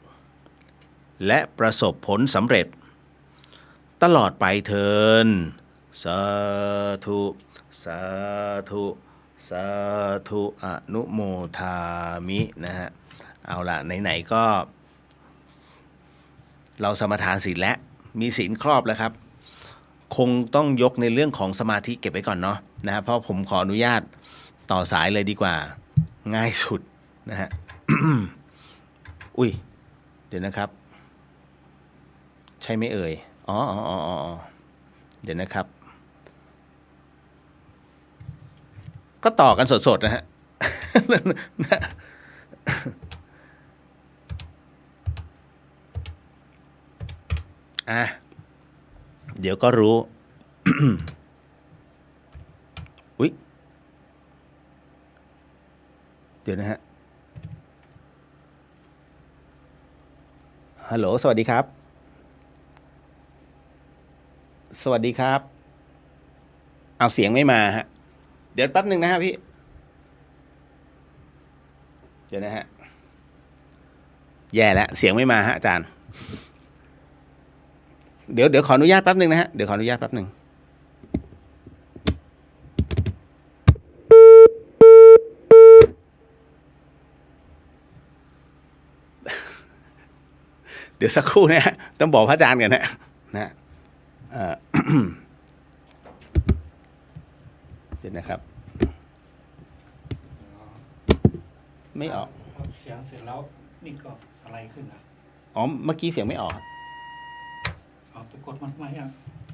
และประสบผลสำเร็จ ตลอดไปเทินสาธุสาธุสาธุอนุโมทามินะฮะเอาล่ะไหนๆก็เราสมาทานศีลและมีศีลครอบแล้วครับคงต้องยกในเรื่องของสมาธิเก็บไว้ก่อนเนาะนะฮะเพราะผมขออนุญาตต่อสายเลยดีกว่าง่ายสุดนะฮะ อุ้ยเดี๋ยวนะครับใช่ไหมเอ่ยอ๋อเดี๋ยวนะครับก็ต่อกันสดๆนะฮะ เดี๋ยวก็รู้ อุ๊ยเดี๋ยวนะฮะฮัลโหลสวัสดีครับสวัสดีครับเอาเสียงไม่มาฮะเดี๋ยวแป๊บหนึ่งนะฮะพี่เดี๋ยวนะฮะแย่แล้วเสียงไม่มาฮะอาจารย์เดี๋ยวขออนุญาตแป๊บหนึ่งนะฮะเดี๋ยวขออนุญาตแป๊บหนึ่งเดี๋ยวสักครู่นะฮะต้องบอกพระอาจารย์กันนะเดี๋ยวนะครับไม่ออกเสียงเสร็จแล้วนี่ก็สไลด์ขึ้นนะอ๋อเมื่อกี้เสียงไม่ออกเอาไปกดมันมาอย่าง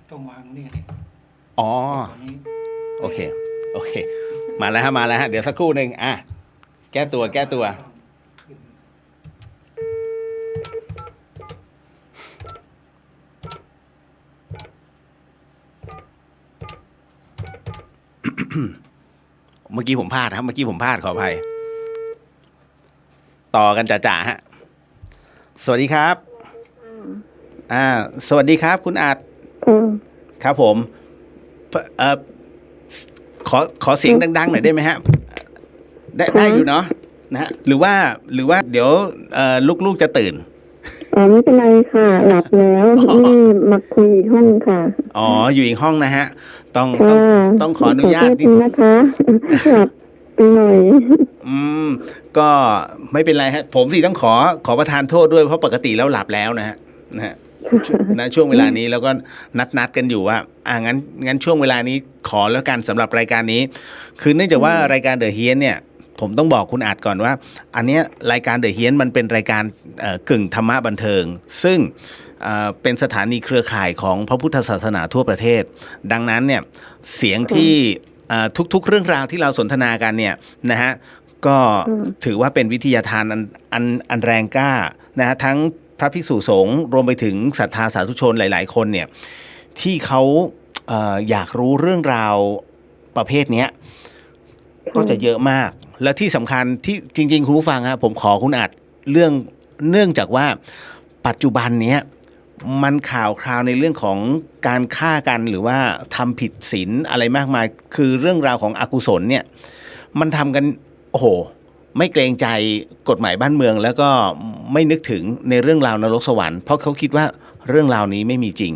ต้องวางนี่ไงอ๋อโอเคมาแล้วฮะเดี๋ยวสักครู่หนึ่งแก้ตัวเมื่อกี้ผมพลาดครับขออภัยต่อกันจ่าฮะสวัสดีครับสวัสดีครับคุณอาจครับผมขอเสียงดังๆหน่อยได้ไหมฮะได้อยู่เนาะนะฮะหรือว่าเดี๋ยวลูกๆจะตื่นไม่เป็นไรค่ะหลับแล้วนี่มาคุยอีกห้องค่ะอ๋ออยู่อีกห้องนะฮะต้องขออนุญาตนิดนะคะหลับไปหน่อยก็ไม่เป็นไรฮะผมสิต้องขอประทานโทษด้วยเพราะปกติแล้วหลับแล้วนะฮะนะช่วงเวลานี้แล้วก็นัดกันอยู่ว่างั้นช่วงเวลานี้ขอแล้วกันสำหรับรายการนี้คือเนื่องจากว่ารายการเดอะเฮียนเนี่ยผมต้องบอกคุณอาจก่อนว่าอันเนี้ยรายการเดอะเฮียนมันเป็นรายการกึ่งธรรมะบันเทิงซึ่งเป็นสถานีเครือข่ายของพระพุทธศาสนาทั่วประเทศดังนั้นเนี่ยเสียงที่ทุกๆเรื่องราวที่เราสนทนากันเนี่ยนะฮะก็ถือว่าเป็นวิทยาทานอันแรงกล้านะฮะทั้งพระภิกษุสงฆ์รวมไปถึงศรัทธาสาธุชนหลายๆคนเนี่ยที่เขาอยากรู้เรื่องราวประเภทนี้ก็จะเยอะมากและที่สำคัญที่จริงๆคุณผู้ฟังครับผมขอคุณอาจเนื่องจากว่าปัจจุบันเนี้ยมันข่าวคราวในเรื่องของการฆ่ากันหรือว่าทำผิดศีลอะไรมากมายคือเรื่องราวของอกุศลเนี่ยมันทำกันโอ้โหไม่เกรงใจกฎหมายบ้านเมืองแล้วก็ไม่นึกถึงในเรื่องราวนรกสวรรค์เพราะเขาคิดว่าเรื่องราวนี้ไม่มีจริง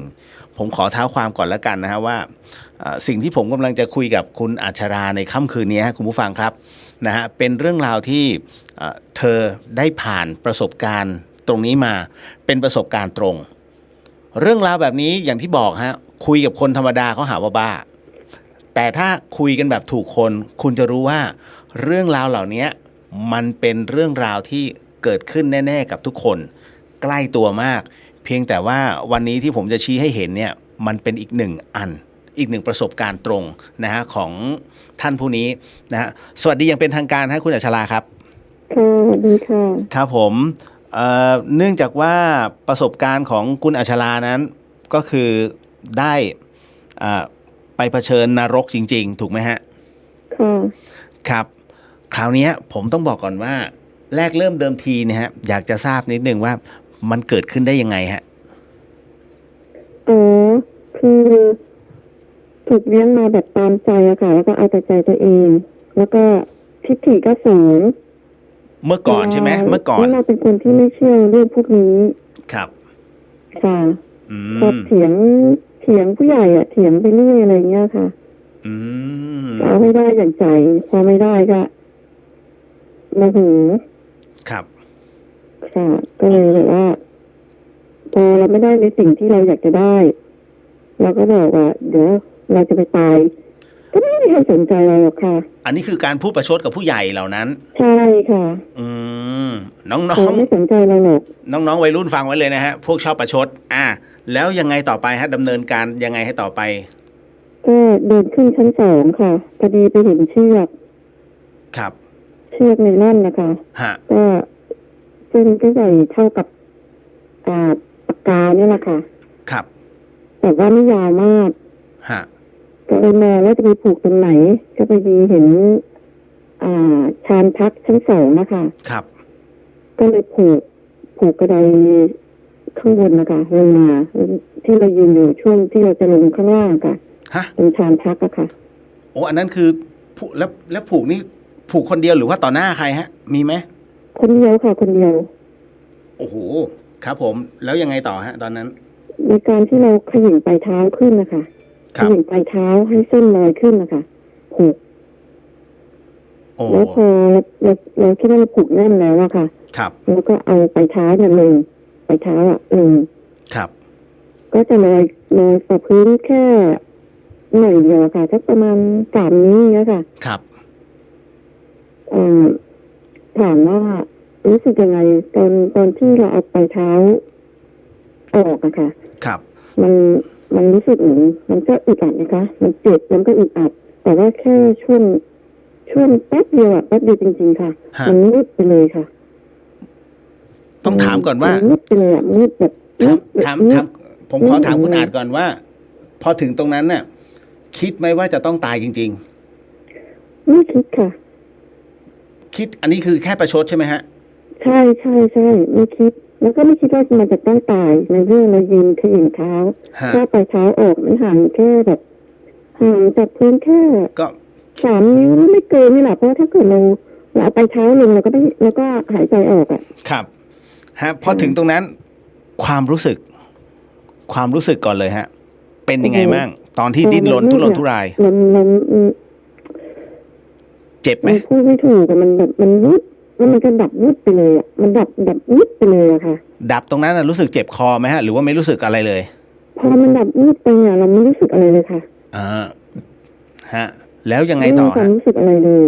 ผมขอเท้าความก่อนแล้วกันนะฮะว่าสิ่งที่ผมกำลังจะคุยกับคุณอัชราในค่ำคืนนี้คุณผู้ฟังครับนะฮะเป็นเรื่องราวที่เธอได้ผ่านประสบการณ์ตรงนี้มาเป็นประสบการณ์ตรงเรื่องราวแบบนี้อย่างที่บอกฮะคุยกับคนธรรมดาเขาหาว่าบ้าแต่ถ้าคุยกันแบบถูกคนคุณจะรู้ว่าเรื่องราวเหล่านี้มันเป็นเรื่องราวที่เกิดขึ้นแน่ๆกับทุกคนใกล้ตัวมากเพียงแต่ว่าวันนี้ที่ผมจะชี้ให้เห็นเนี่ยมันเป็นอีกหนึ่งประสบการณ์ตรงนะฮะของท่านผู้นี้นะฮะสวัสดีอย่างเป็นทางการฮะคุณอัชราครับค่ะสวัสดีค่ะครับผมเนื่องจากว่าประสบการณ์ของคุณอัชรานั้นก็คือได้ไปเผชิญนรกจริงๆถูกไหมฮะครับคราวนี้ผมต้องบอกก่อนว่าแรกเริ่มเดิมทีเนี่ยฮะอยากจะทราบนิดนึงว่ามันเกิดขึ้นได้ยังไงฮะคือถูกเลี้ยงมาแบบตามใจอะค่ะแล้วก็เอาแต่ใจตัวเองแล้วก็ ทิฏฐิก็สูง เมื่อก่อนใช่ไหมเมื่อก่อน แล้วเราเป็นคนที่ไม่เชื่อเรื่องพวกนี้ ครับ ค่ะ อื พอ ม เถียงผู้ใหญ่อะเถียงไปเรื่อยอะไรเงี้ยค่ะ อืม เอาไม่ได้อย่างใจ พอไม่ได้ก็โมโห ครับ ค่ะ ก็เลยแบบว่าพอเราไม่ได้ในสิ่งที่เราอยากจะได้เราก็บอกว่า เดี๋ยวเราจะไปตาย ก็ไม่มีใครสนใจเราหรอกค่ะ อันนี้คือการพูดประชดกับผู้ใหญ่เหล่านั้น ใช่ค่ะ อืมน้อง เขาไม่สนใจเราหรอก ๆน้องๆวัยรุ่นฟังไว้เลยนะฮะพวกชอบประชด แล้วยังไงต่อไปฮะดำเนินการยังไงให้ต่อไป ก็เดินขึ้นชั้น2ค่ะพอดีไปเห็นเชือก ครับ เชือกในนั่นนะคะ ฮะ ก็ซึ่งก็ใหญ่เท่ากับปากกาเนี่ยแหละค่ะ ครับ แต่ว่าไม่ยาวมาก ฮะ ก็เลยมองว่าจะไปผูกตรงไหน ก็ไปดีเห็นชานพักชั้น2นะคะ ครับ ก็เลยผูกกระไดข้างบนนะคะลงมาที่เรายืนอยู่ช่วงที่เราจะลงข้างล่างค่ะ ฮะ เป็นชานพักอะค่ะ โอ้อันนั้นคือผูกแล้วผูกนี่ผูกคนเดียวหรือว่าต่อหน้าใครฮะ มีไหม คนเดียวค่ะ คนเดียว โอ้โหครับผมแล้วยังไงต่อฮะ ตอนนั้น ในการที่เราขยิงปลายเท้าขึ้นนะคะขยิงปลายเท้าให้เส้นลอยขึ้นนะคะผูก โอ้ แล้วพอเราคิดว่าเราผูกแน่นแล้วอะค่ะ ครับ แล้วก็เอาปลายเท้าเนี่ยลงปลายเท้าอะลง ครับ ก็จะลอยกับพื้นแค่หน่อยเดียวค่ะสักประมาณ3 นิ้วเนี้ยค่ะ ครับ ถามว่ารู้สึกยังไงตอนที่เราเอาปลายเท้าออกอะค่ะ ครับ มันรู้สึกเหมือนมันก็อึดอัดนะคะ มันเจ็บมันก็อึดอัด แต่ว่าแค่ช่วงแป๊บเดียวอะแป๊บเดียวจริงๆค่ะ ฮะ มันมืดไปเลยค่ะ ต้องถามก่อนว่า มืดไปเลยอะมืดแบบมืดแบบ ถาม มืด ผมขอถามคุณอาจก่อนว่า พอถึงตรงนั้นน่ะ คิดไหมว่าจะต้องตายจริง ไม่คิดค่ะ ๆ คิดอันนี้คือแค่ประชดใช่ไหมฮะ ใช่ไม่คิด แล้วก็ไม่คิดว่ามันจะต้องตายในเรื่องเรายืนขยิงเท้า ฮะ ถ้าปลายเท้าออกมันห่างแค่แบบห่างจากพื้นแค่ ก็ 3 นิ้วไม่เกินนี่แหละเพราะว่าถ้าเกิดเราเอาปลายเท้าลงเราก็หายใจออกอ่ะ ครับฮะพอถึงตรงนั้น ความรู้สึกก่อนเลยฮะ เป็นยังไงบ้างตอนที่ดิ้นรนทุรนทุราย มัน เจ็บไหม พูดไม่ถูกแต่มันแบบมันวุบแล้วมันก็ดับวุบไปเลยอ่ะมันดับวุบไปเลยอะค่ะ ดับตรงนั้นน่ะรู้สึกเจ็บคอไหมฮะ หรือว่าไม่รู้สึกอะไรเลย พอมันดับวุบไปอ่ะเราไม่รู้สึกอะไรเลยค่ะ ฮะ แล้วยังไง ไม่ ต่ มี อ ควา ฮะ มรู้สึกอะไรเลย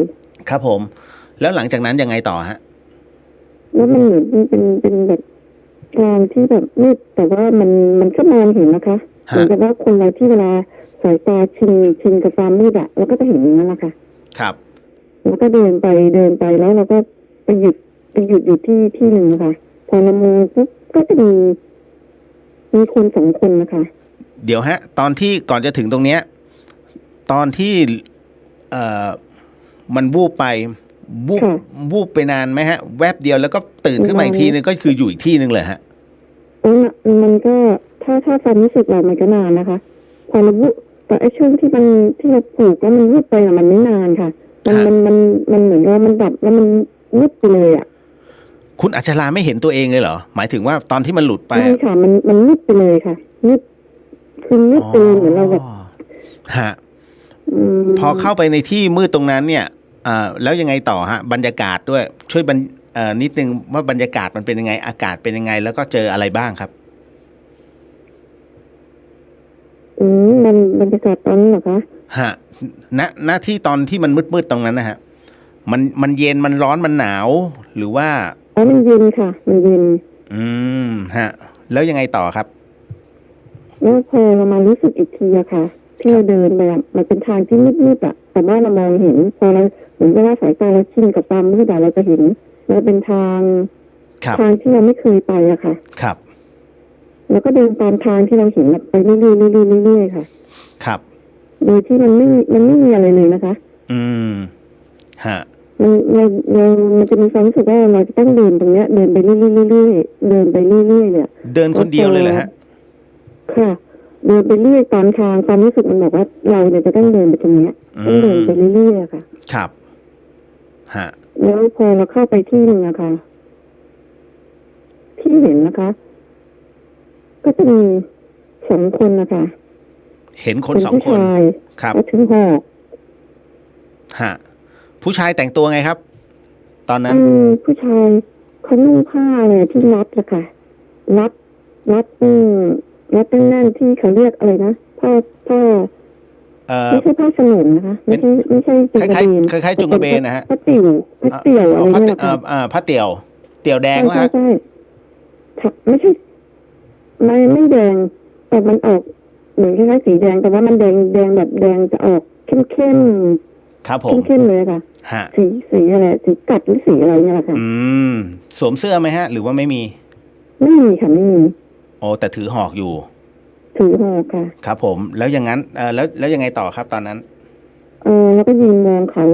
ครับผม แล้วหลังจากนั้นยังไงต่อฮะ แล้วมันเหมือนเป็นแบบทางที่แบบมืดแต่ว่ามันก็มองเห็นนะคะเหมือนกับว่าคนเราที่เวลาสายตาชินกับความมืดอะเราก็จะเห็นอย่างนั้นแหละค่ะ ครับ แล้วก็เดินไปแล้วเราก็ไปหยุดอยู่ที่หนึ่งนะคะพอเรามองปุ๊บก็จะมีคน2 คนนะคะ เดี๋ยวฮะ ตอนที่ก่อนจะถึงตรงเนี้ย ตอนที่มันวูบไปวูบไปนานไหมฮะ แวบเดียวแล้วก็ตื่นขึ้นมาอีกทีนึงก็คืออยู่อีกที่นึงเลยฮะ มันก็ถ้าความรู้สึกเรามันก็นานนะคะ พอเราวูบแต่ไอ้ช่วงที่เราปลูกแล้วมันวูบไปอะมันไม่นานค่ะ มันเหมือนว่ามันดับแล้วมันวูบไปเลยอ่ะ คุณอัชราไม่เห็นตัวเองเลยเหรอ หมายถึงว่าตอนที่มันหลุดไป ไม่ค่ะมันวูบไปเลยค่ะวูบคือวูบไปเลยเหมือนเราแบบ ฮะ พอเข้าไปในที่มืดตรงนั้นเนี่ยแล้วยังไงต่อฮะ บรรยากาศด้วย ช่วยนิดนึงว่าบรรยากาศมันเป็นยังไง อากาศเป็นยังไง แล้วก็เจออะไรบ้างครับ มันบรรยากาศตอนนั้นเหรอคะ ฮะณที่ตอนที่มันมืดๆตรงนั้นนะฮะ มันเย็นมันร้อนมันหนาวหรือว่า มันเย็นค่ะ มันเย็น ฮะ แล้วยังไงต่อครับ แล้วพอเรามารู้สึกอีกทีอะค่ะ ที่เราเดินไปอะมันเป็นทางที่มืดๆอะแต่ว่าเรามองเห็นพอเราเหมือนกับว่าสายตาเราชินกับความมืดอะเราจะเห็นมันเป็นทางที่เราไม่เคยไปอะค่ะ ครับ แล้วก็เดินตามทางที่เราเห็นไปเรื่อยๆเรื่อยๆค่ะ ครับ โดยที่มันไม่มีอะไรเลยนะคะ ฮะ มันจะมีความรู้สึกว่าเราจะต้องเดินตรงเนี้ยเดินไปเรื่อยๆเรื่อยๆเดินไปเรื่อยๆเนี่ย เดินคนเดียวเลยเหรอฮะ ค่ะเดินไปเรื่อยตามทางความรู้สึกมันบอกว่าเราเนี่ยจะต้องเดินไปตรงเนี้ยต้องเดินไปเรื่อยๆค่ะ ครับ ฮะ แล้วพอเราเข้าไปที่หนึ่งอะค่ะที่เห็นนะคะ ก็จะมี2 คนนะคะ เห็นคน เป็น 2 ผู้ คน ชาย ครับ ก็ถือหอก ฮะผู้ชายแต่งตัวไงครับ ตอนนั้น ผู้ชายเขานุ่งผ้าเลยที่รัดอะค่ะรัดรัดแน่นๆที่เขาเรียกอะไรนะผ้า ไม่ใช่ผ้าสนุนนะคะไม่ใช่จุง ค กระ ล้าย เบน ๆคล้ายๆจุงกระเบนนะฮะ ผ้าติ๋วอะไร ผ้า เนี่ยค่ะ ผ้าเตี่ยว เตี่ยวแดงวะ ใช่ ฮะ ใช่ไม่ใช่ไม่แดง แต่มันออกเหมือนคล้ายๆสีแดง แต่ว่ามันแดงแบบแดงจะออกเข้ม ครับผม เข้มเลยค่ะ ฮะ สีอะไรสีกัดหรือสีอะไรเนี่ยแหละค่ะ สวมเสื้อไหมฮะ หรือว่าไม่มี ไม่มีค่ะไม่มี โอ้แต่ถือหอกอยู่ ถือหอกค่ะ ครับผมแล้วอย่างนั้นแล้วยังไงต่อครับตอนนั้น แล้วก็ยืนมองเขา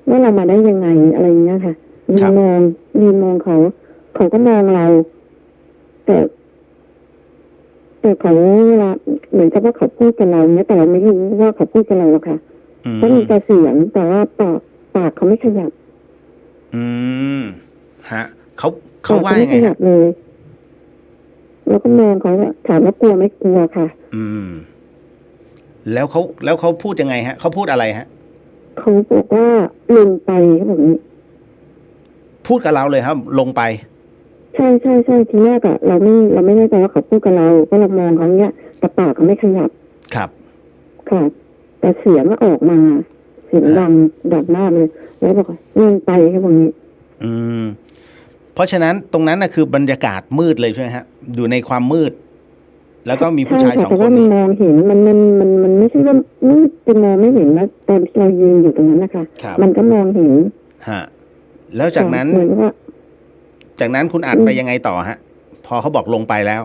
ว่าเรามาได้ยังไงอะไรเงี้ยค่ะยืนมองเขาก็มองเรา แต่เขาเวลาเหมือนกับว่าเขาพูดกับเราเนี่ยแต่เราไม่รู้ว่าเขาพูดกับเราหรอกค่ะก็มีแต่เสียงแต่ว่าปากเขาไม่ขยับ ฮะเขาว่ายังไง ไม่ขยั ฮะ บเลยแล้วก็มองเขาถามว่ากลัวไม่กลัวค่ะ แล้วเขาพูดยังไงฮะเขาพูดอะไรฮะ เขาบอกว่าลงไปเขาบอกนี้ พูดกับเราเลยครับ ลงไป ใช่ทีแรกอะเราไม่แน่ใจว่าเขาพูดกับเราเพราะเรามองเขาเนี้ยแต่ปากเขาไม่ขยับ ครับ ค่ะ แต่เสียงก็ออกมาเสียงดังมากเลย แล้วบอกว่าลงไปเขาบอกนี้ เพราะฉะนั้นตรงนั้นนะคือบรรยากาศมืดเลยใช่ไหมฮะอยู่ในความมืด แล้วก็มีผู้ชาย ใค่ะ 2 แต่ ค ว่าน มันมองเห็นมันไม่ใช่ว่ามืดเป็นมองไม่เห็นนะตอนที่เรายืนอยู่ตรงนั้นนะคะ ครับ มันก็มองเห็น ฮะแล้วจากนั้น เหมือนว่า จากนั้นคุณอัดไปยังไงต่อฮะ พอเขาบอกลงไปแล้ว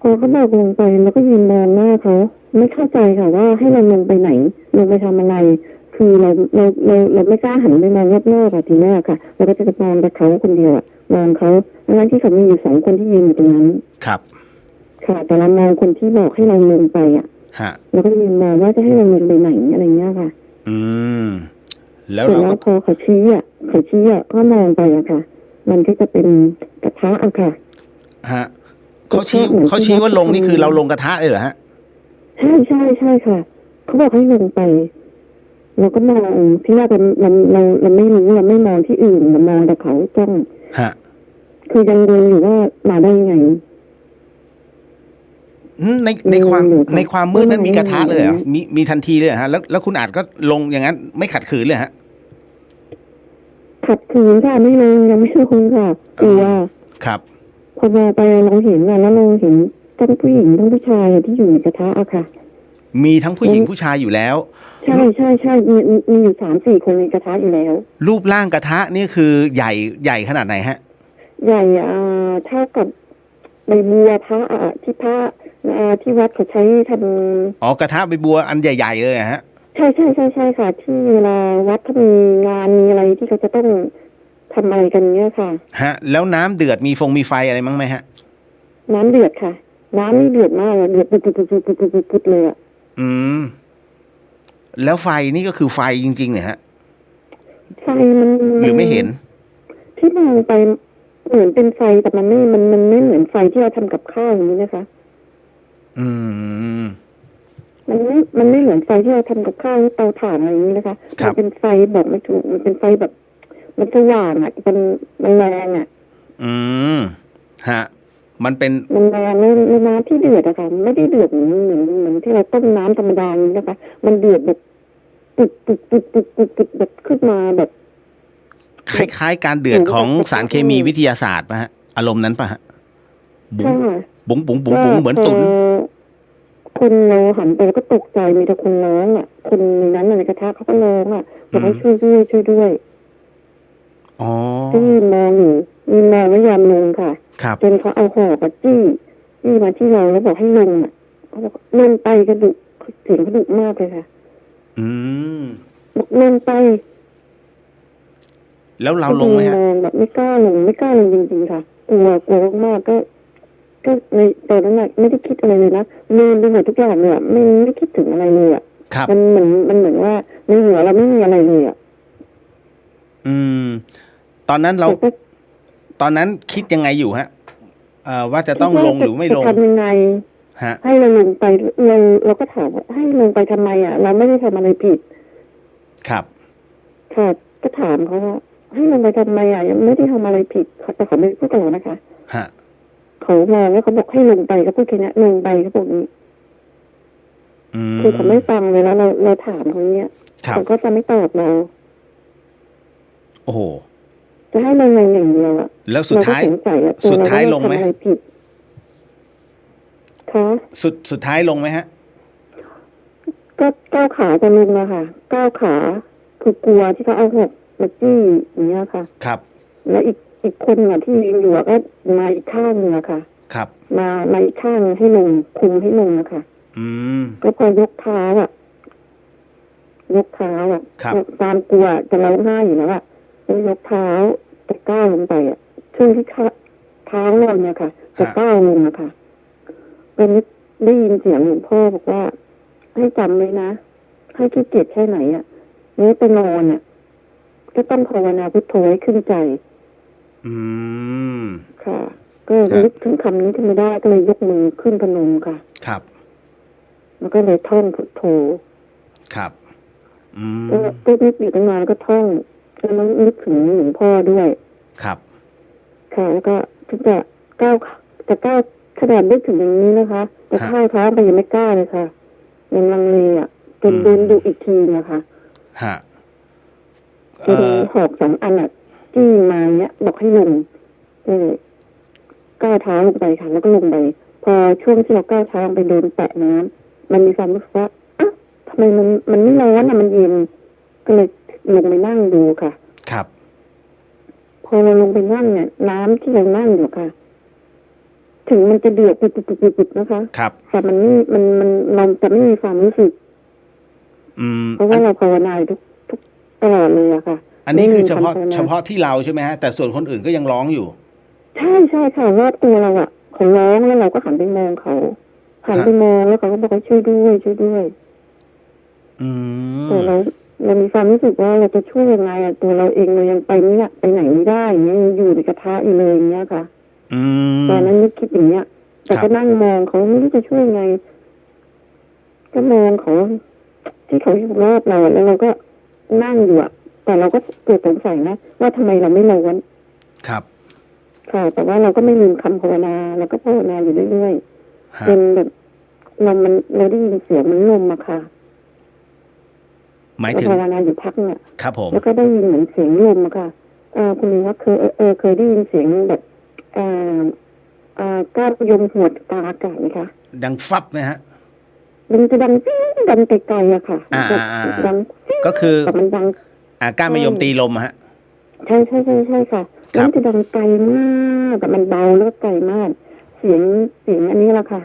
พอเขาบอกลงไปแล้วก็ยืนมองหน้าเขาไม่เข้าใจค่ะว่าให้เราลงไปไหนลงไปทำอะไร คือเราไม่กล้าหันไปมองรอบๆอะทีแรกค่ะเราก็จะมองแต่เขาคนเดียวอะมองเขาทั้งที่เขามีอยู่2 คนที่ยืนอยู่ตรงนั้น ครับ ค่ะ แต่เรามองคนที่บอกให้เราลงไปอะ ฮะ เราก็ยืนมองว่าจะให้เราลงไปไหนอะไรเงี้ยค่ะ แล้ว แต่ เรา แล้ ก็ วพอเขาชี้ก็มองไปอะค่ะ มันก็จะเป็นกระทะอะค่ะ ฮะเขาชี้ว่าลงนี่คือเราลงกระทะเลยเหรอฮะ ใช่ค่ะเขาบอกให้ลงไปเราก็มองที่แรกเราไม่รู้เราไม่มองที่อื่นเรามองแต่เขาจ้อง ฮะ คือยังดูอยู่ว่ามาได้ยังไง ในความมืดนั้นมีกระทะเลยเหรอมีทันทีเลยเหรอฮะแล้วคุณอาจก็ลงอย่างนั้นไม่ขัดขืนเลยฮะ ขัดขืนค่ะไม่ลงยังไม่ลงค่ะกลัว ครับ พอมองไปเราเห็นแล้วเราเห็นทั้งผู้หญิงทั้งผู้ชายที่อยู่ในกระทะอะค่ะ มีทั้งผู้หญิงผู้ชายอยู่แล้ว ใช่มีอยู่3-4 คนในกระทะอยู่แล้ว รูปร่างกระทะนี่คือใหญ่ขนาดไหนฮะ ใหญ่เท่ากับใบบัวพระที่พระที่วัดเขาใช้ทำกระทะใบบัวอันใหญ่ๆเลยฮะ ใช่ค่ะที่เวลาวัดถ้ามีงานมีอะไรที่เขาจะต้องทำอะไรกันเนี้ยค่ะ ฮะ แล้วน้ำเดือดมีไฟอะไรมั้งไหมฮะ น้ำเดือดค่ะ น้ำนี่เดือดมากเลยเดือดปุดเลยอ่ะ แล้วไฟนี่ก็คือไฟจริงๆเนี่ยฮะ ไฟมันหรือไม่เห็น ที่มองไปเหมือนเป็นไฟแต่มันไม่เหมือนไฟที่เราทำกับข้าวอย่างนี้นะคะมันไม่เหมือนไฟที่เราทำกับข้าวเตาถ่านอะไรอย่างนี้นะคะมันเป็นไฟบอกไม่ถูกมันเป็นไฟแบบมันสว่างอ่ะมันแรงอ่ะฮะมันแรงน้ำที่เดือดอะค่ะไม่ได้เดือดเหมือนที่เราต้มน้ำธรรมดาอย่างนี้นะคะมันเดือดแบบปุดแบบขึ้นมาแบบคล้ายๆการเดือดของสารเคมีวิทยาศาสตร์ป่ะฮะอารมณ์นั้นป่ะฮะบุ๋งเหมือนตุ๋นคนเราหันไปแล้วก็ตกใจมีแต่คนร้องอ่ะคนในนั้นในกระทะเขาก็ร้องอ่ะบอกให้ช่วยด้วยก็ยืนมองไม่ยอมลงค่ะจนเขาเอาหอกจี้มาที่เราแล้วบอกให้ลงอ่ะเขาบอกลงไปกระดุเสียงกระดุมากเลยค่ะบอกลงไปแล้วเราลงไหมฮะแบบไม่กล้าลงจริงๆค่ะกลัวมากก็ในตอนนั้นไม่ได้คิดอะไรเลยนะลืมไปหมดทุกอย่างเลยไม่คิดถึงอะไรเลยอ่ะมันเหมือนว่าในหัวเราไม่มีอะไรเลยอ่ะ อืม ตอนนั้นเรา แต่ก็ ตอนนั้นคิดยังไงอยู่ฮะว่าจะต้องลงหรือไม่ลง จะทำยังไง ฮะ ให้เราลงไปเราก็ถามว่าให้ลงไปทำไมอ่ะ เราไม่ได้ทำอะไรผิด ครับ ค่ะก็ถามเขาว่าให้ลงไปทำไมอ่ะยังไม่ได้ทำอะไรผิดแต่เขาไม่พูดกับเรานะคะ ฮะ เขามองแล้วเขาบอกให้ลงไปก็พูดแค่นี้ลงไปเขาบอกนี้ อืม คือเขาไม่ฟังเลยแล้วเราถามเขาเนี้ย ครับ เขาก็จะไม่ตอบเรา โอ้โห จะให้เราลงอย่างเดียวอ่ะ แล้วสุดท้าย เรก็สงสัยอะตัว สุดท้าย เร ลงไหม ทำอะไรผิดคะ สุดท้ายลงไหมฮะ ก็ก้าวขาจะลงอะค่ะก้าวขาคือกลัวที่เขาเอาหกมาจี้อย่างเงี้ยค่ะ ครับ แล้วอีกคนอ่ะที่ยืนอยู่อะก็มาอีกข้างหนึงอะค่ะ ครับ มาอีกข้างให้ลงคุมให้ลงนะคะ อืม ก็พอยกเท้าอ่ะครับ ความกลัวจะร้องไห้อยู่แล้วอ่ะแล้วยกเท้าจะก้าวลงไปอ่ะช่วงที่เท้าลงเนี่ยค่ะจะก้าวลงนะคะเป็นได้ยินเสียงหลวงพ่อบอกว่า ให้จำเลยนะให้ขี้เกียจแค่ไหนอ่ะนี่ไปนอนอ่ะก็ต้องภาวนาพุทโธให้ขึ้นใจ อืม ค่ะ ก็นึกถึงคำนี้ขึ้นไม่ได้ก็เลยยกมือขึ้นพนมค่ะ ครับ แล้วก็เลยท่องพุทโธ ครับ อืม ก็นึกอยู่ตั้งนานก็ท่องแล้วนึกถึงหลวงพ่อด้วย ครับ ค่ะ แล้วก็ถึงจะก้าวขนาดนึกถึงอย่างนี้นะคะแต่ข้าวเท้าไปยังไม่กล้าเลยค่ะยังลังเลอ่ะจนโดนดุอีกทีนะคะ ฮะ จนหอก2 อันอ่ะจี้มาเนี้ยบอกให้ลงก้าวเท้าลงไปค่ะ แล้วก็ลงไปพอช่วงที่เราก้าวเท้าลงไปโดนแตะน้ำมันมีความรู้สึกว่าอ้าวทำไมมันไม่ร้อนอ่ะมันเย็นก็เลยลงไปนั่งดูค่ะ ครับ พอเราลงไปนั่งเนี่ยน้ำที่เรานั่งอยู่ค่ะ ถึงมันจะเดือดปุดๆๆนะคะ ครับ แต่มันเราจะไม่มีความรู้สึก อืม เพราะว่าเราภาวนาทุกตลอดเลยอะค่ะ อันนี้คือเฉพาะ ไม่มีคำภวนา เฉพาะที่เราใช่ไหมฮะ แต่ส่วนคนอื่นก็ยังร้องอยู่ ใช่ค่ะรอบตัวเราอะเขาร้องแล้วเราก็หันไปมองเขาหันไปมองแล้วเขาก็บอกว่าช่วยด้วย อืม แต่เรามีความรู้สึกว่าเราจะช่วยยังไงอะตัวเราเองเรายังไปไหนไม่ได้อย่างเงี้ยยังอยู่ในกระทะอยู่เลยอย่างเงี้ยค่ะ อืม ตอนนั้นนึกคิดอย่างเงี้ยแต่ก็นั่งมองเขาไม่รู้จะช่วยยังไง ก็มองเขาที่เขาอยู่รอบเราแล้วเราก็นั่งอยู่อะแต่เราก็เกิดสงสัยนะว่าทำไมเราไม่ร้อน ครับ ค่ะ แต่ว่าเราก็ไม่ลืมคำภาวนาเราก็ภาวนาอยู่เรื่อยๆ ฮะ จนแบบเราได้ยินเสียงมันลมอะค่ะ หมาย เรา ถึง ภาวนาอยู่พักเนี่ย ครับผม แล้วก็ได้ยินเหมือนเสียงลมอะค่ะคุณลุงว่าเคยได้ยินเสียงแบบก้านยมหวดกลางอากาศไหมคะ ดังฟับนะฮะ มันจะดังปิ้งดังไกลๆอะค่ะ ดัง ก็คือ แต่มันดัง ก้านมะยมตีลมอะฮะ ใช่ค่ะ ครั มั บ นจะดังไกลมากแต่มันเบาแล้วก็ไกลมาก เสียงอันนี้แหละค่ะ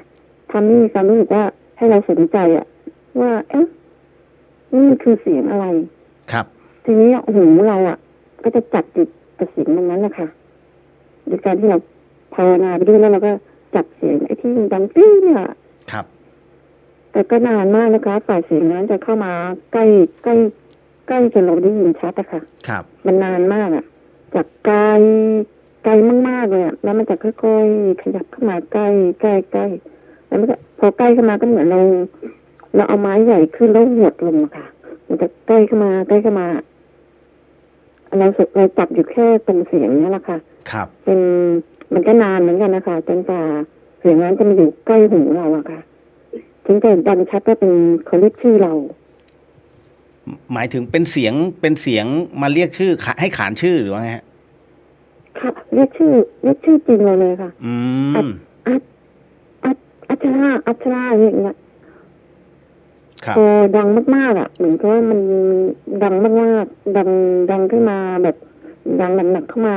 ทำให้มีความรู้สึกว่าให้เราสนใจอะว่านี่คือเสียงอะไร ครับ ทีนี้หูเราอะก็จะจับติดกับเสียงตรงนั้นแหละค่ะโดยการที่เราภาวนาไปด้วยแล้วเราก็จับเสียงไอ้ที่ดังปี้เนี่ย ครับ แต่ก็นานมากนะคะฝ่ายเสียงนั้นจะเข้ามาใกล้จนเราได้ยินชัดอะค่ะ ครับ มันนานมากอะจากไกลมากๆเลยอะแล้วมันจะค่อยๆขยับเข้ามาใกล้แล้วมันก็พอใกล้เข้ามาก็เหมือนเราเอาไม้ใหญ่ขึ้นแล้วหวดลงอะค่ะ มันจะใกล้เข้ามาเราจับอยู่แค่ตรงเสียงนี้แหละค่ะ ครับ มันก็นานเหมือนกันนะคะจนกว่าเสียงนั้นจะมาอยู่ใกล้หูเราอะค่ะถึงจะดังชัดว่าเป็นเขาเรียกชื่อเรา หมายถึงเป็นเสียงมาเรียกชื่อให้ขานชื่อหรือว่าไงฮะ ค่ะเรียกชื่อจริงเราเลยค่ะ อืม อัชราอย่างเงี้ย ครับ พอดังมากๆอะเหมือนกับว่ามันดังมากๆดังขึ้นมาแบบดังหนักๆเข้ามา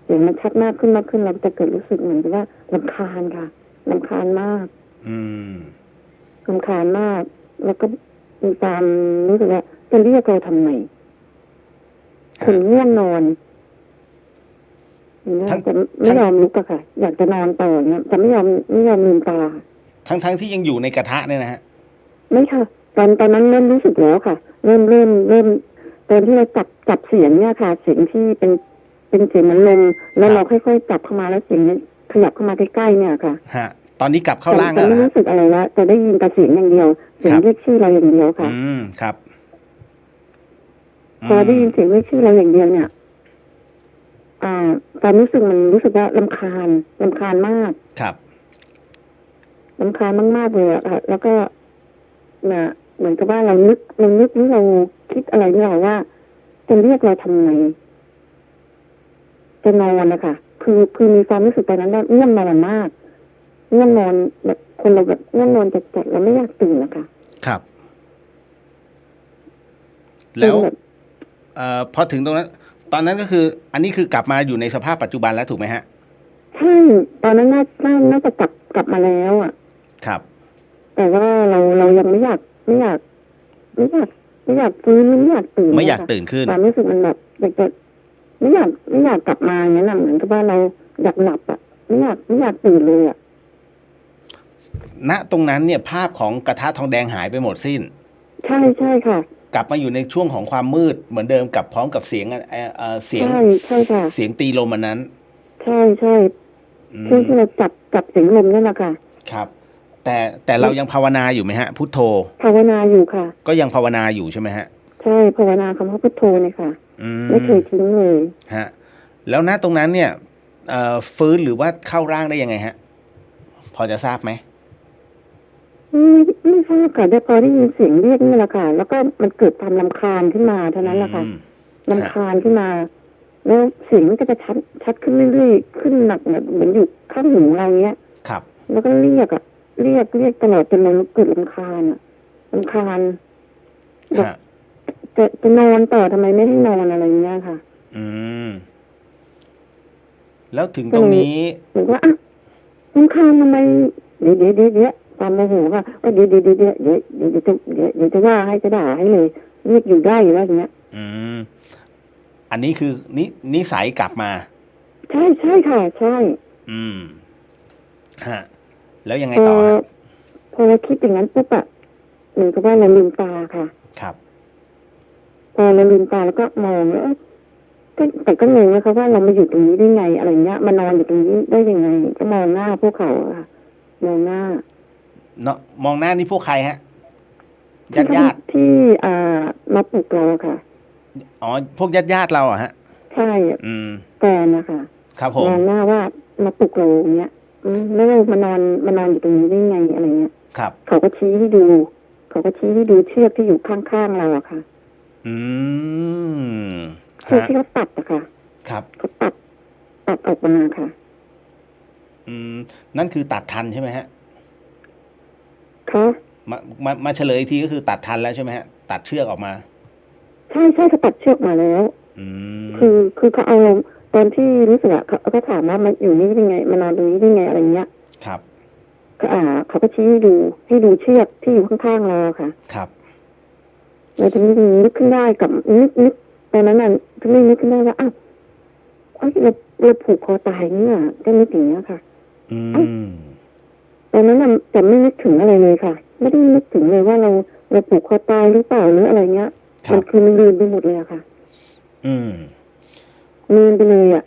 เสียงมันชัดมากขึ้นเราจะเกิดรู้สึกเหมือนกับว่ารำคาญค่ะรำคาญมาก อืม รำคาญมาก แล้วก็มีความรู้สึกว่าจะเรียกเราทำไมคนง่วงนอนจะไม่ยอมลุกอะค่ะ อยากจะนอนต่อเนี่ยแต่ไม่ยอมลืมตา ทั้งที่ยังอยู่ในกระทะเนี่ยนะฮะ ไม่ค่ะตอนนั้นเริ่มรู้สึกแล้วค่ะ เริ่ม ตอนที่เราจับเสียงเนี่ยค่ะ เสียงที่เป็นเสียงเหมือนลมแล้วเราค่อยๆจับเข้ามาแล้วเสียงนี้ขยับเข้ามาใกล้ๆเนี่ยค่ะ ฮะ ตอนนี้กลับเข้าร่าง แต่ แล้วเหร ไม่ อฮะ รู้สึกอะไรแล้วแต่ได้ยินแต่เสียงอย่างเดียวเสียง ครับ เรียกชื่อเราอย่างเดียวค่ะ ครับ พอได้ยินเสียงเรียกชื่อเราอย่างเดียวเนี่ยความรู้สึกมันรู้สึกว่ารำคาญมาก ครับ รำคาญมากๆเลยอะค่ะแล้วก็เนี่ยเหมือนกับว่าเรานึกหรือเราคิดอะไรนี่เราว่าจะเรียกเราทำไมจะนอนนะคะคือมีความรู้สึกตอนนั้นว่าง่วงนอนมากง่วงนอนแบบคนเราแบบง่วงนอนจัดๆเราไม่อยากตื่นนะคะ ครับ แล้ว เป็นแบบ พอถึงตรงนั้น ตอนนั้นก็คือ อันนี้คือกลับมาอยู่ในสภาพปัจจุบันแล้วถูกไหมฮะ ใช่ตอนนั้นน่าจะกลับมาแล้วอ่ะ ครับ แต่ว่าเรายังไม่อยากฟื้นไม่อยากตื่น ไม่อยาก นะคะ ตื่นขึ้น ความรู้สึกมันแบบอยากจะไม่อยากกลับมาอย่างนั้นนะเหมือนกับว่าเราอยากหลับอ่ะไม่อยากตื่นเลยอ่ะ ณ ตรงนั้นเนี่ยภาพของกระทะทองแดงหายไปหมดสิ้น ใช่ค่ะ กลับมาอยู่ในช่วงของความมืดเหมือนเดิมกับพร้อมกับเสียงเสียง ใช่ค่ะ เสียงตีลมอันนั้น ใช่อืม ที่เราจับเสียงลมนั่นแหละค่ะ ครับ แต่เรายังภาวนาอยู่ไหมฮะ พุทโธ ภาวนาอยู่ค่ะ ก็ยังภาวนาอยู่ใช่ไหมฮะ ใช่ภาวนาคำว่าพุทโธเนี่ยค่ะ อืม ไม่เคยทิ้งเลย ฮะ แล้วณตรงนั้นเนี่ยฟื้นหรือว่าเข้าร่างได้ยังไงฮะ พอจะทราบไหม ไม่ทราบค่ะแต่พอได้ยินเสียงเรียกนี่แหละค่ะ แล้วก็มันเกิดความรำคาญขึ้นมาเท่านั้นแหละค่ะ อืม รำคาญขึ้นมา แล้วเสียงมันก็จะชัดขึ้นเรื่อยๆขึ้นหนักแบบเหมือนอยู่ข้างหูเราเนี้ย ครับ แล้วก็เรียกตลอดจนเราเกิดรำคาญรำคาญแบบ ฮะ จะนอนต่อทำไมไม่ให้นอนอะไรเงี้ยค่ะ อืม แล้วถึงตรงนี้ หรือว่าอ่ะรำคาญทำไมเดี๋ยวความโมโหค่ะว่าเดี๋ยวจะว่าให้จะด่าให้เลยเรียกอยู่ได้อยู่แล้วอย่างเงี้ย อืม อันนี้คือนิสัยกลับมา ใช่ค่ะ ใช่ อืม ฮะ แล้วยังไงต่อฮะ พอเราคิดอย่างนั้นปุ๊บอะเหมือนกับว่าเราลืมตาค่ะ ครับ พอเราลืมตาแล้วก็มองแล้วแต่ก็งงนะคะว่าเรามาอยู่ตรงนี้ได้ไงอะไรเงี้ยมานอนอยู่ตรงนี้ได้ยังไงก็มองหน้าพวกเขาอะค่ะมองหน้า เนาะมองหน้านี่พวกใครฮะ ญาติ ที่มาปลุกเราค่ะ อ๋อ พวกญาติเราอะฮะ ใช่อะ อืม แฟนนะคะ ครับผม มองหน้าว่ามาปลุกเราอย่างเงี้ยแล้วเรามานอนอยู่ตรงนี้ได้ไงอะไรเงี้ย ครับ เขาก็ชี้ให้ดูเชือกที่อยู่ข้างๆเราอะค่ะ อืม เชือก ฮะ ที่เขาตัดอะค่ะ ครับ เขาตัดออกมาค่ะ อืม นั่นคือตัดทันใช่ไหมฮะ เขา มาเฉลยอีกทีก็คือตัดทันแล้วใช่ไหมฮะ ตัดเชือกออกมา ใช่เขาตัดเชือกมาแล้ว อืม คือเขาเอาตอนที่รู้สึกอะเขาก็ถามว่ามันอยู่นี่ได้ไงมานอนตรงนี้ได้ไงอะไรเงี้ย ครับ เขาก็ชี้ให้ดูเชือกที่อยู่ข้างๆเราค่ะ ครับ เราจะนึกขึ้นได้กับนึกตอนนั้นน่ะจะไม่นึกขึ้นได้ว่าอ้าวเราผูกคอตายเนี่ยก็นึกถึงนี้ค่ะ อืม ตอนนั้นน่ะแต่ไม่นึกถึงอะไรเลยค่ะ ไม่ได้นึกถึงเลยว่าเราผูกคอตายหรือเปล่าหรืออะไรเงี้ย ครับ มันคือมันลืมไปหมดเลยอะค่ะ อืม ลืมไปเลยอะ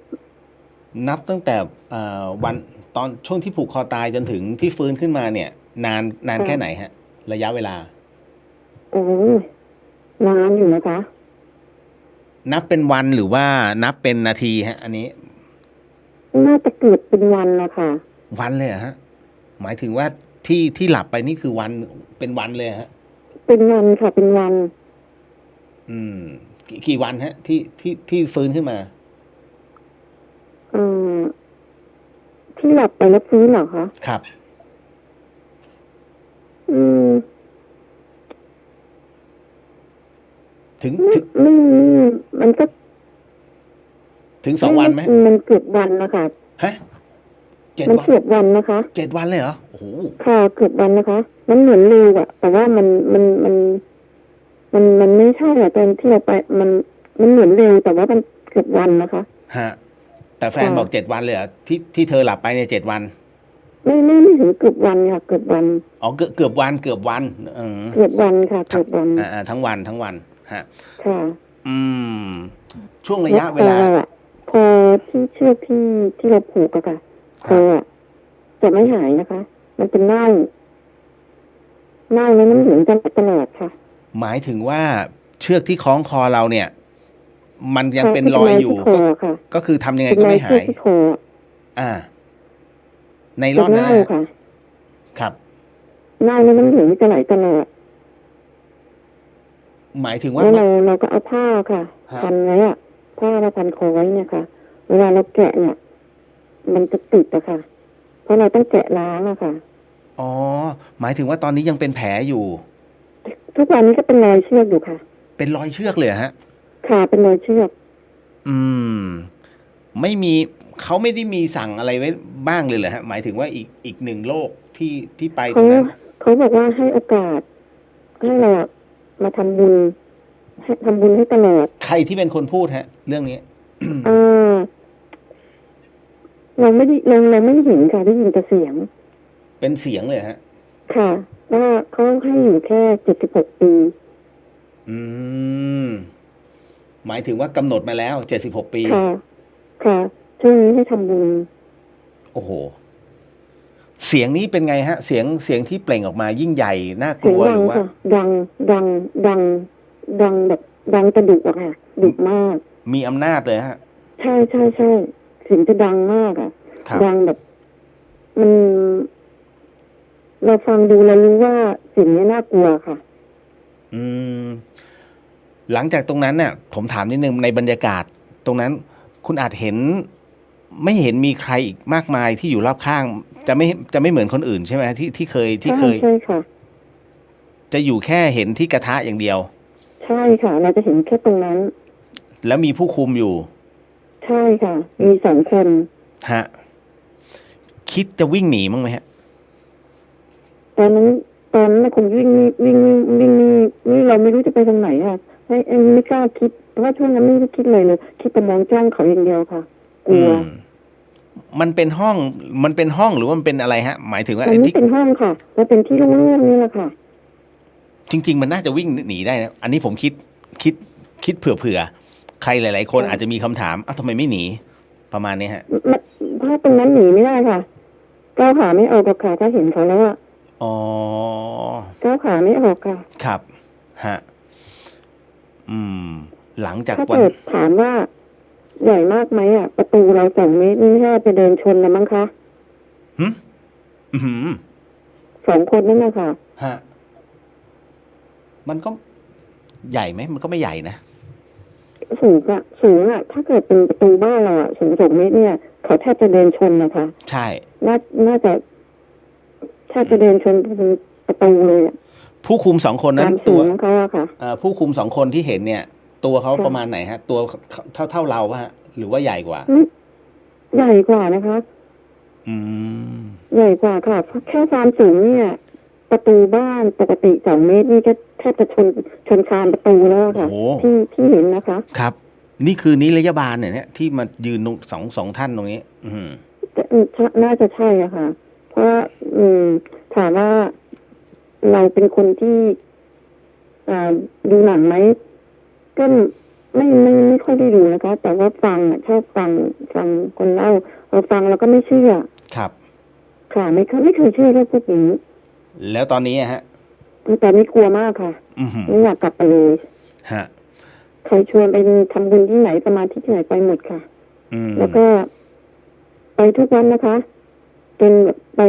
นับตั้งแต่วันตอนช่วงที่ผูกคอตายจนถึงที่ฟื้นขึ้นมาเนี่ย นานแค่ไหนฮะ ระยะเวลา โอ้ยนานอยู่นะคะ นับเป็นวันหรือว่านับเป็นนาทีฮะ อันนี้ น่าจะเกิดเป็นวันนะคะ วันเลยเหรอฮะ หมายถึงว่าที่หลับไปนี่คือวันเป็นวันเลยเหรอฮะ เป็นวันค่ะเป็นวัน อืม กี่วันฮะ ที่ฟื้นขึ้นมา ที่หลับไปแล้วฟื้นเหรอคะ ครับ ถึง มันก็ ถึง2 วันไหม มันเกือบวันนะคะ ฮะ7 มัน วัน เกือบวันนะคะ 7 วันเลยเหรอโอ้โห ค่ะเกือบวันนะคะ มันเหมือนเร็วอะแต่ว่ามันไม่ใช่อะตอนที่เราไปมันเหมือนเร็วแต่ว่ามันเกือบวันนะคะ ฮะ แต่แฟนบอก7 วันเลยเหรอที่เธอหลับไปเนี่ย7 วัน ไม่ถึงเกือบวันค่ะเกือบวัน อ๋อเกือบวัน เกือบวันค่ะเกือบวัน ทั้งวันฮะ ค่ะ อื อืม ช่วงระยะเวลา พอที่เชือกที่เราผูกอะค่ะคออะจะไม่หายนะคะ มันเป็นเน่าแล้วน้ำเหลืองตลอดค่ะ หมายถึงว่าเชือกที่คล้องคอเราเนี่ย มันยังเป็นรอยอยู่ ที่คอค่ะ ก็คือทำยังไง เป็น ก็ รอย ไม่ เชือ หาก ย ที่คอ อ่า ในร่อนนะ เน่าค่ะ ครับ เน่าแล้วน้ำเหลืองจะไหลตลอด หมายถึงว่า แล้วเราก็เอาผ้าค่ะ ฮะ พันไว้อะผ้ามาพันคอไว้เนี่ยค่ะ เวลาเราแกะเนี่ย มันจะติดอะค่ะ เพราะเราต้องแกะล้างอะค่ะ อ๋อ หมายถึงว่าตอนนี้ยังเป็นแผลอยู่ ทุกวันนี้ก็เป็นรอยเชือกอยู่ค่ะ เป็นรอยเชือกเลยเหรอฮะ ค่ะเป็นรอยเชือก อืม ไม่มีเขาไม่ได้มีสั่งอะไรไว้บ้างเลยเหรอฮะ หมายถึงว่าอีกหนึ่งโรคที่ไปตรงนั้น เขาบอกว่าให้โอกาสให้เรามาทำบุญให้ตลอด ใครที่เป็นคนพูดฮะ เรื่องนี้ เราไม่ได้เห็นค่ะได้ยินแต่เสียง เป็นเสียงเลยฮะ ค่ะว่าเขาให้อยู่แค่76 ปี อืม หมายถึงว่ากำหนดมาแล้ว76 ปี ค่ะ ค่ะช่วงนี้ให้ทำบุญ โอ้โห เสียงนี้เป็นไงฮะ เสียงที่เปล่งออกมายิ่งใหญ่น่าก เสี ลั ยง ว ดั ห ง รือว่า ค่ะ ดังแบบดังกระดุกอะค่ะดุมาก มีอำนาจเลยฮะ ใช่เสียงจะดังมากอะ ครับ ดังแบบมันเราฟังดูแล้วรู้ว่าเสียงนี้น่ากลัวค่ะ อืม หลังจากตรงนั้นเนี่ยผมถามนิดนึงในบรรยากาศ ตรงนั้น คุณอาจเห็น ไม่เห็นมีใครอีกมากมายที่อยู่รอบข้าง จะไม่เหมือนคนอื่นใช่ไหมที่เคย ใช่ค่ะ จะอยู่แค่เห็นที่กระทะอย่างเดียว ใช่ค่ะ เราจะเห็นแค่ตรงนั้น แล้วมีผู้คุมอยู่ ใช่ค่ะ มี2 คน ฮะ คิดจะวิ่งหนีมั้งไหมฮะ ตอนนั้นคุณวิ่งเราไม่รู้จะไปทางไหนค่ะไม่กล้าคิดเพราะว่าช่วงนั้นไม่ได้คิดเลยคิดแต่มองจ้องเขาอย่างเดียวค่ะกลัว มันเป็นห้องหรือว่ามันเป็นอะไรฮะ หมายถึงว่า มัน ไอ้ ไม่ ที่ เป็นห้องค่ะมันเป็นที่โล่งๆนี่แหละค่ะ จริง ๆ มันน่าจะวิ่งหนีได้นะ อันนี้ผมคิดเผื่อใครหลาย ๆ คน ค่ะ อาจจะมีคำถามทำไมไม่หนี ประมาณนี้ฮะ เพราะตรงนั้นหนีไม่ได้ค่ะก้าวขาไม่ออกหรอกค่ะถ้าเห็นเขาแล้วอะ อ๋อ ก้าวขาไม่ออกค่ะ ครับ ฮะ หลังจาก ถ้า วัน เกิดถามว่าใหญ่มากไหมอะประตูเรา2 เมตรนี่แค่ไปเดินชนแล้วมั้งคะ หึอื้อหือ 2 คนนั่นนะคะ ฮะ มันก็ใหญ่ไหม มันก็ไม่ใหญ่นะ สูงอะถ้าเกิดเป็นประตูบ้านเราอะสูง2 เมตรเนี่ยเขาแทบจะเดินชนนะคะ ใช่ น่าจะแทบจะเดินชนประตูเลยอะ ผู้คุม2 คน ค นั้น วามสู ตัว งของเขาอะค่ะ ผู้คุม2 คนที่เห็นเนี่ย ตัวเขา ค่ะ ประมาณไหนฮะ ตัวเท่าเราปะฮะ หรือว่าใหญ่กว่า ใหญ่กว่านะคะ อืม ใหญ่กว่าค่ะแค่ความสูงเนี่ย ประตูบ้านปกติ2 เมตรนี่ก็แทบจะชนคานประตูแล้วค่ะ โอ้ ที่เห็นนะคะ ครับ นี่คือนิรยาบาลเนี่ยที่มายืนตรงสองท่านตรงนี้ อืม น่าจะใช่อะค่ะ เพราะว่าถามว่าเราเป็นคนที่ดูหนังไหมก็ไม่ค่อยได้ดูนะคะ แต่ว่าฟังชอบฟังคนเล่าเราฟังแล้วก็ไม่เชื่อ ครับ ค่ะไม่เคยเชื่อเรื่องพวกนี้ แล้วตอนนี้อะฮะ แต่นี่กลัวมากค่ะ อือหือ ไม่อยากกลับไปเลย ฮะ ใครชวนไปทำบุญที่ไหนประมาณที่ไหนไปหมดค่ะ อืม แล้วก็ไปทุกวันนะคะจนแบบไป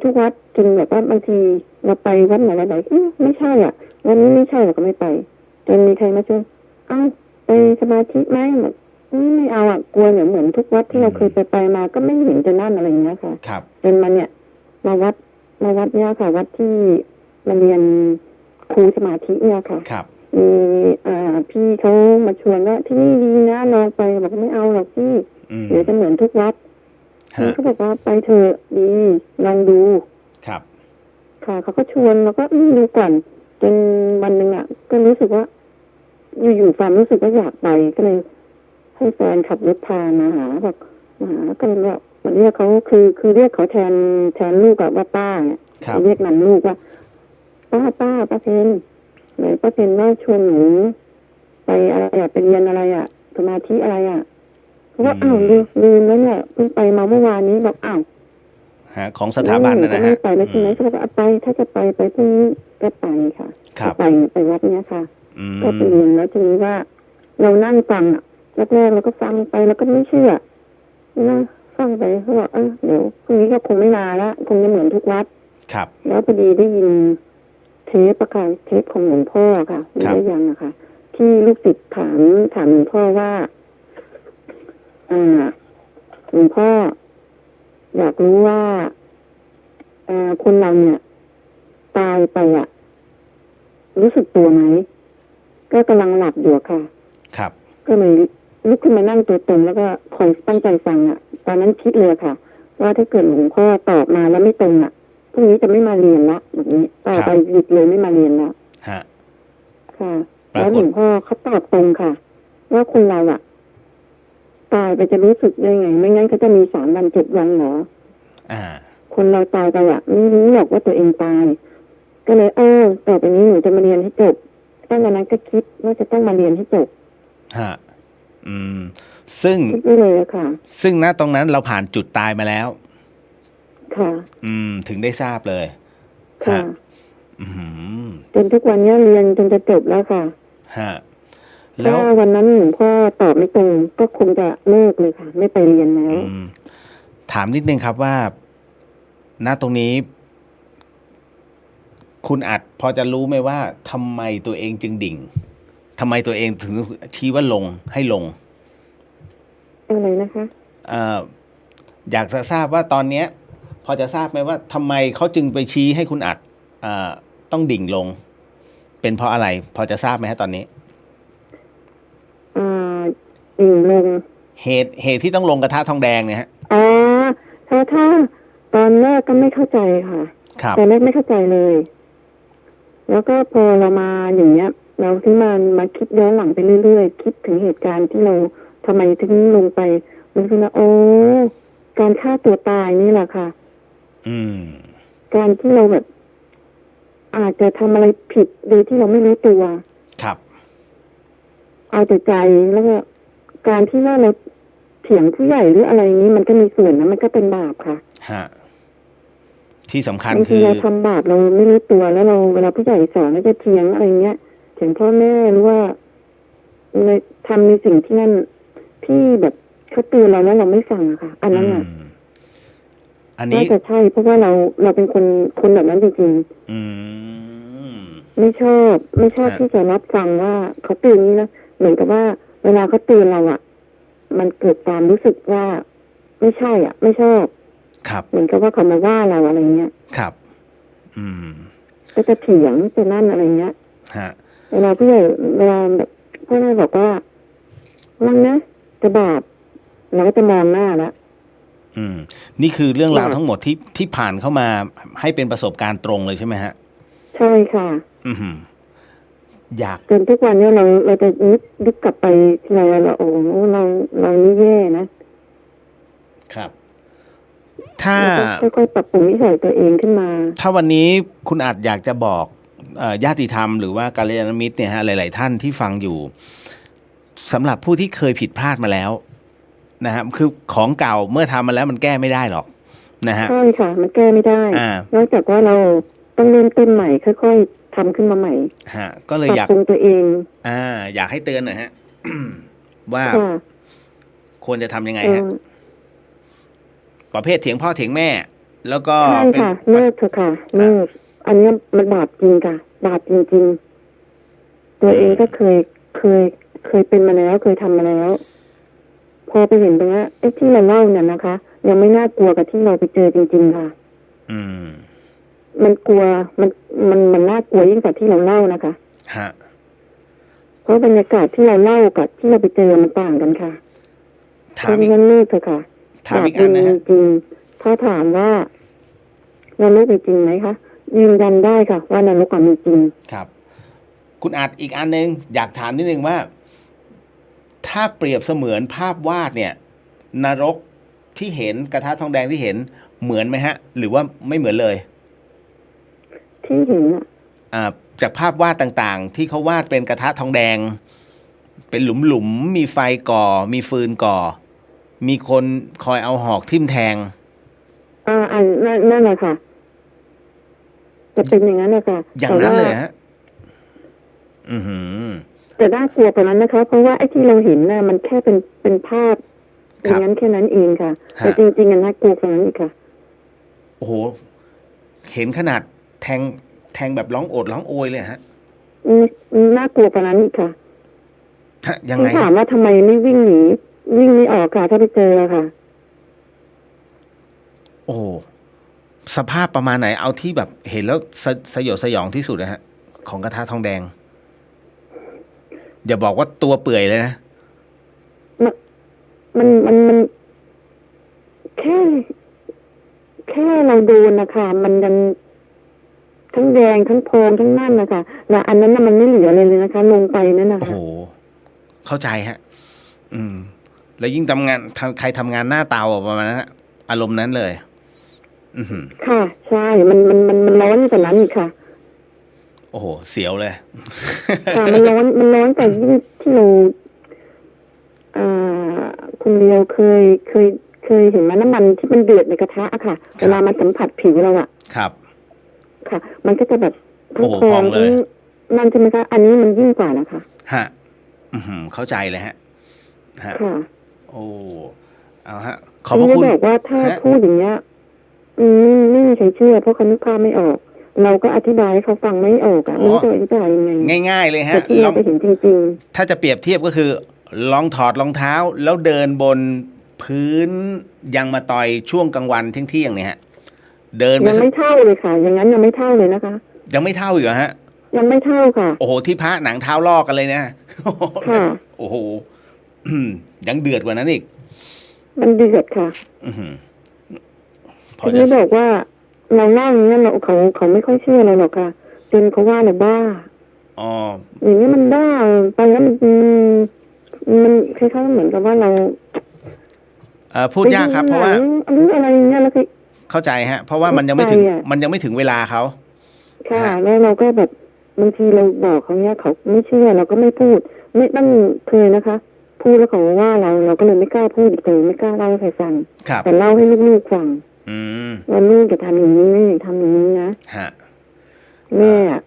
ทุกวัดจนแบบว่าบางทีเราไปวัดไหนไม่ใช่อ่ะวันนี้ไม่ใช่เราก็ไม่ไปจนมีใครมาชวนอ้าวไปสมาธิไหมแบบไม่เอาอ่ะกลัวเหมือนทุกวัดที่เราเคยไปมาก็ไม่เห็นจะนั่นอะไรอย่างเงี้ยค่ะ ครับ จนมาเนี่ยมาวัดเนี่ยค่ะ วัดที่มาเรียนครูสมาธิเนี่ยค่ะ ครับ มีพี่เขามาชวนว่าที่นี่ดีนะลองไปบอกไม่เอาหรอกพี่ อืม เดี๋ยวจะเหมือนทุกวัด ฮะ เขาบอกว่าไปเถอะดีลองดู ครับ ค่ะเขาก็ชวนแล้วก็ดูก่อนจนวันหนึ่งอ่ะ ก็รู้สึกว่า อยู่ๆความรู้สึกว่าอยากไปก็เลยให้แฟนขับรถพามาหาบอกมาหาก็เลยว่าวันนี้เขาคือเรียกเขาแทนลูกอะว่าป้าเนี่ย ครับ เรียกนำลูกว่าป้าเพนไหนป้าเพนว่าชวนหนูไป อะไรไปเรียนอะไรสมาธิอะไรเขาว่า อืม ลืมแล้วเนี่ยเพิ่งไปมาเมื่อวานนี้บอกของสถาบันนะ ก็ ฮะ ไม่ไปแล้วใช่ไหมเขาบอกเอาไปถ้าจะไปพรุ่งนี้ก็ไปค่ะ ครับ ไปวัดเนี้ยค่ะ อืม ก็ไปเรียนแล้วทีนี้ว่า เรานั่งฟังแรกๆเราก็ฟังไปแล้วก็ไม่เชื่อนะฟังไปเขาบอกเดี๋ยวพรุ่งนี้ก็คงไม่มาละคงจะเหมือนทุกวัด ครับ แล้วพอดีได้ยินเทปของหลวงพ่อค่ะไม่ได้ยังค่ะที่ลูกศิษย์ถามหลวงพ่อว่าหลวงพ่ออยากรู้ว่าคนเราเนี่ยตายไปรู้สึกตัวไหมก็กำลังหลับอยู่ค่ะ ครับ ก็เลยลุกขึ้นมานั่งตัวตรงแล้วก็คอยตั้งใจฟังตอนนั้นคิดเลยค่ะ ว่าถ้าเกิดหลวงพ่อตอบมาแล้วไม่ตรงพรุ่งนี้จะไม่มาเรียนละแบบนี้ต่อไปหยุดเลยไม่มาเรียนละ ฮะ ค่ะ ปรากฏ แล้วหลวงพ่อเขาตอบตรงค่ะ ว่าคนเราตายไปจะรู้สึกได้ไง ไม่งั้นก็จะมี3 วัน 7 วันเหรอ อ่า คนเราตายไปไม่รู้หรอกว่าตัวเองตาย ก็เลยต่อไปนี้หนูจะมาเรียนให้จบตั้งแต่นั้นก็คิดว่าจะต้องมาเรียนให้จบ ฮะ ซึ่ง คิดไว้เลยค่ะ ซึ่งณตรงนั้นเราผ่านจุดตายมาแล้ว ค่ะ ถึงได้ทราบเลย ค่ะ ฮะ อืม จนทุกวันนี้เรียนจนจะจบแล้วค่ะ ฮะ แล้ว ถ้าวันนั้นหลวงพ่อตอบไม่ตรงก็คงจะเลิกเลยค่ะ ไม่ไปเรียนแล้ว ถามนิดนึงครับว่า ณตรงนี้ คุณอัดพอจะรู้ไหมว่าทำไมตัวเองจึงดิ่งทำไมตัวเองถึงชี้ว่าลงให้ลง อะไรนะคะ อยากจะทราบว่าตอนเนี้ย พอจะทราบไหมว่าทำไมเขาจึงไปชี้ให้คุณอัดต้องดิ่งลง เป็นเพราะอะไร พอจะทราบไหมฮะตอนนี้ ดิ่งลง เหตุที่ต้องลงกระทะทองแดงเนี่ยฮะ ถ้าตอนแรกก็ไม่เข้าใจค่ะ ครับ ตอนแรกไม่เข้าใจเลย แล้วก็พอเรามาอย่างเงี้ย เราที่มาคิดย้อนหลังไปเรื่อยๆคิดถึงเหตุการณ์ที่เราทำไมถึงลงไปมันคือว่าการฆ่าตัวตายนี่แหละค่ะ การที่เราแบบ อาจจะทำอะไรผิดโดยที่เราไม่รู้ตัว ครับ เอาแต่ใจแล้วก็การที่ว่าเราเถียงผู้ใหญ่หรืออะไรนี้มันก็มีส่วนนะมันก็เป็นบาปค่ะ ฮะ ที่สำคัญ บาง คื ที อ เราทำบาปเราไม่รู้ตัวแล้วเราเวลาผู้ใหญ่สอนแล้วจะเถียงอะไรเงี้ยเถียงพ่อแม่หรือว่าในทำในสิ่งที่นั่นที่แบบเขาเตือนเราแล้วเราไม่ฟังอะค่ะ อันนั้นอันนี้ น่าจะใช่เพราะว่าเราเป็นคนแบบนั้นจริงๆไม่ชอบที่จะรับฟังว่าเขาเตือนนี้นะเหมือนกับว่า เวลาเขาเตือนเรามันเกิดความรู้สึกว่าไม่ใช่ไม่ชอบ ครับ เหมือนกับว่าเขามาว่าเราอะไรเงี้ย ครับ ก็จะเถียงจะนั่นอะไรเงี้ย ฮะ เวลาผู้ใหญ่เวลาแบบพ่อแม่บอกว่ามันนะจะบาปเราก็จะมองหน้าละ นี่คือเรื่องราวทั้งหมดที่ผ่านเข้ามาให้เป็นประสบการณ์ตรงเลยใช่ไหมฮะ ใช่ค่ะ อยาก จนทุกวันนี้เราจะนึกกลับไปทีไรเราเรานี่แย่นะครับ ถ้า ค่อยๆปรับปรุงนิสัยตัวเองขึ้นมา ถ้าวันนี้คุณอาจอยากจะบอกญาติธรรมหรือว่ากัลยาณมิตรเนี่ยฮะหลายๆท่านที่ฟังอยู่สำหรับผู้ที่เคยผิดพลาดมาแล้วนะครับคือของเก่าเมื่อทำมาแล้วมันแก้ไม่ได้หรอกนะฮะ ใช่ค่ะ มันแก้ไม่ได้นอกจากว่าเราต้องเริ่มต้นใหม่ค่อยๆทำขึ้นมาใหม่ ฮะ ก็เลย ป อ รั ยา บ ก ปรุงตัวเอง อยากให้เตือนหน่อยฮะ ว่า ค่ะ ควรจะทำยังไง เอ ฮะ อ ประเภทเถียงพ่อเถียงแม่ แล้วก็ ใช่ค่ะเลิกเถอะค่ะเลิกอันนี้มันบาปจริงค่ะ บาปจริงๆ ตัวเองก็เคยเป็นมาแล้วเคยทำมาแล้ว พอไปเห็นตรงนี้ไอ้ที่เราเล่าเนี่ยนะคะ ยังไม่น่ากลัวกับที่เราไปเจอจริงๆค่ะ มันกลัวมันน่ากลัวยิ่งกว่าที่เราเล่านะคะ ฮะ เพราะบรรยากาศที่เราเล่ากับที่เราไปเจอมันต่างกันค่ะเพ ถาม ราะ อีก งั้นเลิกเถอะค่ะ ถามอีกอันนะฮะ จริงๆถ้าถามว่าเราเลิกไปจริงไหมคะยืนยันได้ค่ะ ว่านรกมีจริง ครับ คุณอาจอีกอันนึงอยากถามนิดนึงว่า ถ้าเปรียบเสมือนภาพวาดเนี่ย นรกที่เห็นกระทะทองแดงที่เห็นเหมือนไหมฮะ หรือว่าไม่เหมือนเลย ที่เห็น จากภาพวาดต่างๆ ที่เขาวาดเป็นกระทะทองแดง เป็นหลุมๆมีไฟก่อ มีฟืนก่อ มีคนคอยเอาหอกทิ่มแทง นั่นแหละค่ะ จะเป็นอย่างนั้นนะคะ อย่างนั้นเลยฮะ อือหือ แต่น่ากลัวกว่านั้นนะคะ เพราะว่าไอ้ที่เราเห็นน่ะมันแค่เป็นภาพอย่างนั้นแค่นั้นเองค่ะ แต่จริงๆน่ากลัวกว่านั้นอีกค่ะ โอ้โห เห็นขนาดแทงแบบร้องโอดร้องโอยเลยฮะ น่ากลัวกว่านั้นอีกค่ะ ยังไง ถามว่าทำไมไม่วิ่งหนีวิ่งไม่ออกค่ะถ้าไปเจอค่ะ โอ้ สภาพประมาณไหน เอาที่แบบเห็นแล้วสยดสยองที่สุดนะฮะ ของกระทะทองแดง อย่าบอกว่าตัวเปื่อยเลยนะ มันแค่เราโดนนะคะมันยังทั้งแดงทั้งพองทั้งนั่นนะคะแล้วอันนั้นน่ะมันไม่เหลืออะไรเลยนะคะ ลงไปนั่นนะ โอ้ คะ โห เข้าใจฮะ แล้วยิ่งใครทำงานหน้าเตาประมาณนั้นอารมณ์นั้นเลย อือหือ ค่ะ ใช่มันร้อนกว่านั้นอีกค่ะ โอ้โห เสียวเลย ค่ะมันร้อนแต่ยิ่งที่เราคุณเลียวเคยเห็นไหมน้ำมันที่มันเดือดในกระทะอะค่ะเวลามันสัมผัสผิวเราอะ ครับ ค่ะ มันก็จะแบบทั้ง โอ้โห พอง พองเลย ทั้งนั่นใช่ไหมคะอันนี้มันยิ่งกว่านะคะ ฮะ อือหือ เข้าใจเลยฮะ ฮะ ค่ะ โอ้ เอาฮะ ขอบพระคุณ จะบอกว่าถ้า ฮะ พูดอย่างเงี้ยไม่มีใครเชื่อเพราะเขานึกภาพไม่ออก เราก็อธิบายให้เขาฟังไม่ออกไม่รู้จะอธิบายยังไง ง่ายๆเลย แต่ ฮะ ที่เราไปเห็นจริง ถ้าจะเปรียบเทียบก็คือ ลองถอดรองเท้า แล้วเดินบนพื้นยางมะตอยช่วงกลางวันเที่ยงๆเนี่ยฮะ เดิน ๆ ไป ยัง สัก ไม่เท่าเลยค่ะ อย่างนั้นยังไม่เท่าเลยนะคะ ยังไม่เท่าอีกเหรอฮะ ยังไม่เท่าค่ะ โอ้โห ที่พระหนังเท้าลอกกันเลยนะ ค่ะ โอ้โห ยังเดือดกว่านั้นอีก มันเดือดค่ะ อื้อหือพอ ที จะ นี้บอกว่าเราเล่าอย่างนี้ยเขาไม่ค่อยเชื่อเราหรอกค่ะจนเขาว่าเราบ้า อ๋อ อย่างนี้มันบ้าไปแล้วมันคล้ายๆเหมือนกับว่าเรา พูดยากครับ เพราะว่า หรืออะไรอย่างเงี้ยแล้วก็ เข้าใจฮะ เพราะว่ามันยังไม่ถึง เข้าใจอะ มันยังไม่ถึงเวลาเขา ค่ะแล้วเราก็แบบบางทีเราบอกเขาเนี้ยเขาไม่เชื่อเราก็ไม่พูด ไม่ต้องเคยนะคะ พูดแล้วเขาว่าเราก็เลยไม่กล้าพูดอีกเลยไม่กล้าเล่าให้ใครฟัง ครับ แต่เล่าให้ลูกๆฟัง อืม ว่าลูกจะทำอย่างนี้ไม่อย่าทำอย่างนี้นะ ฮะ แม่อะ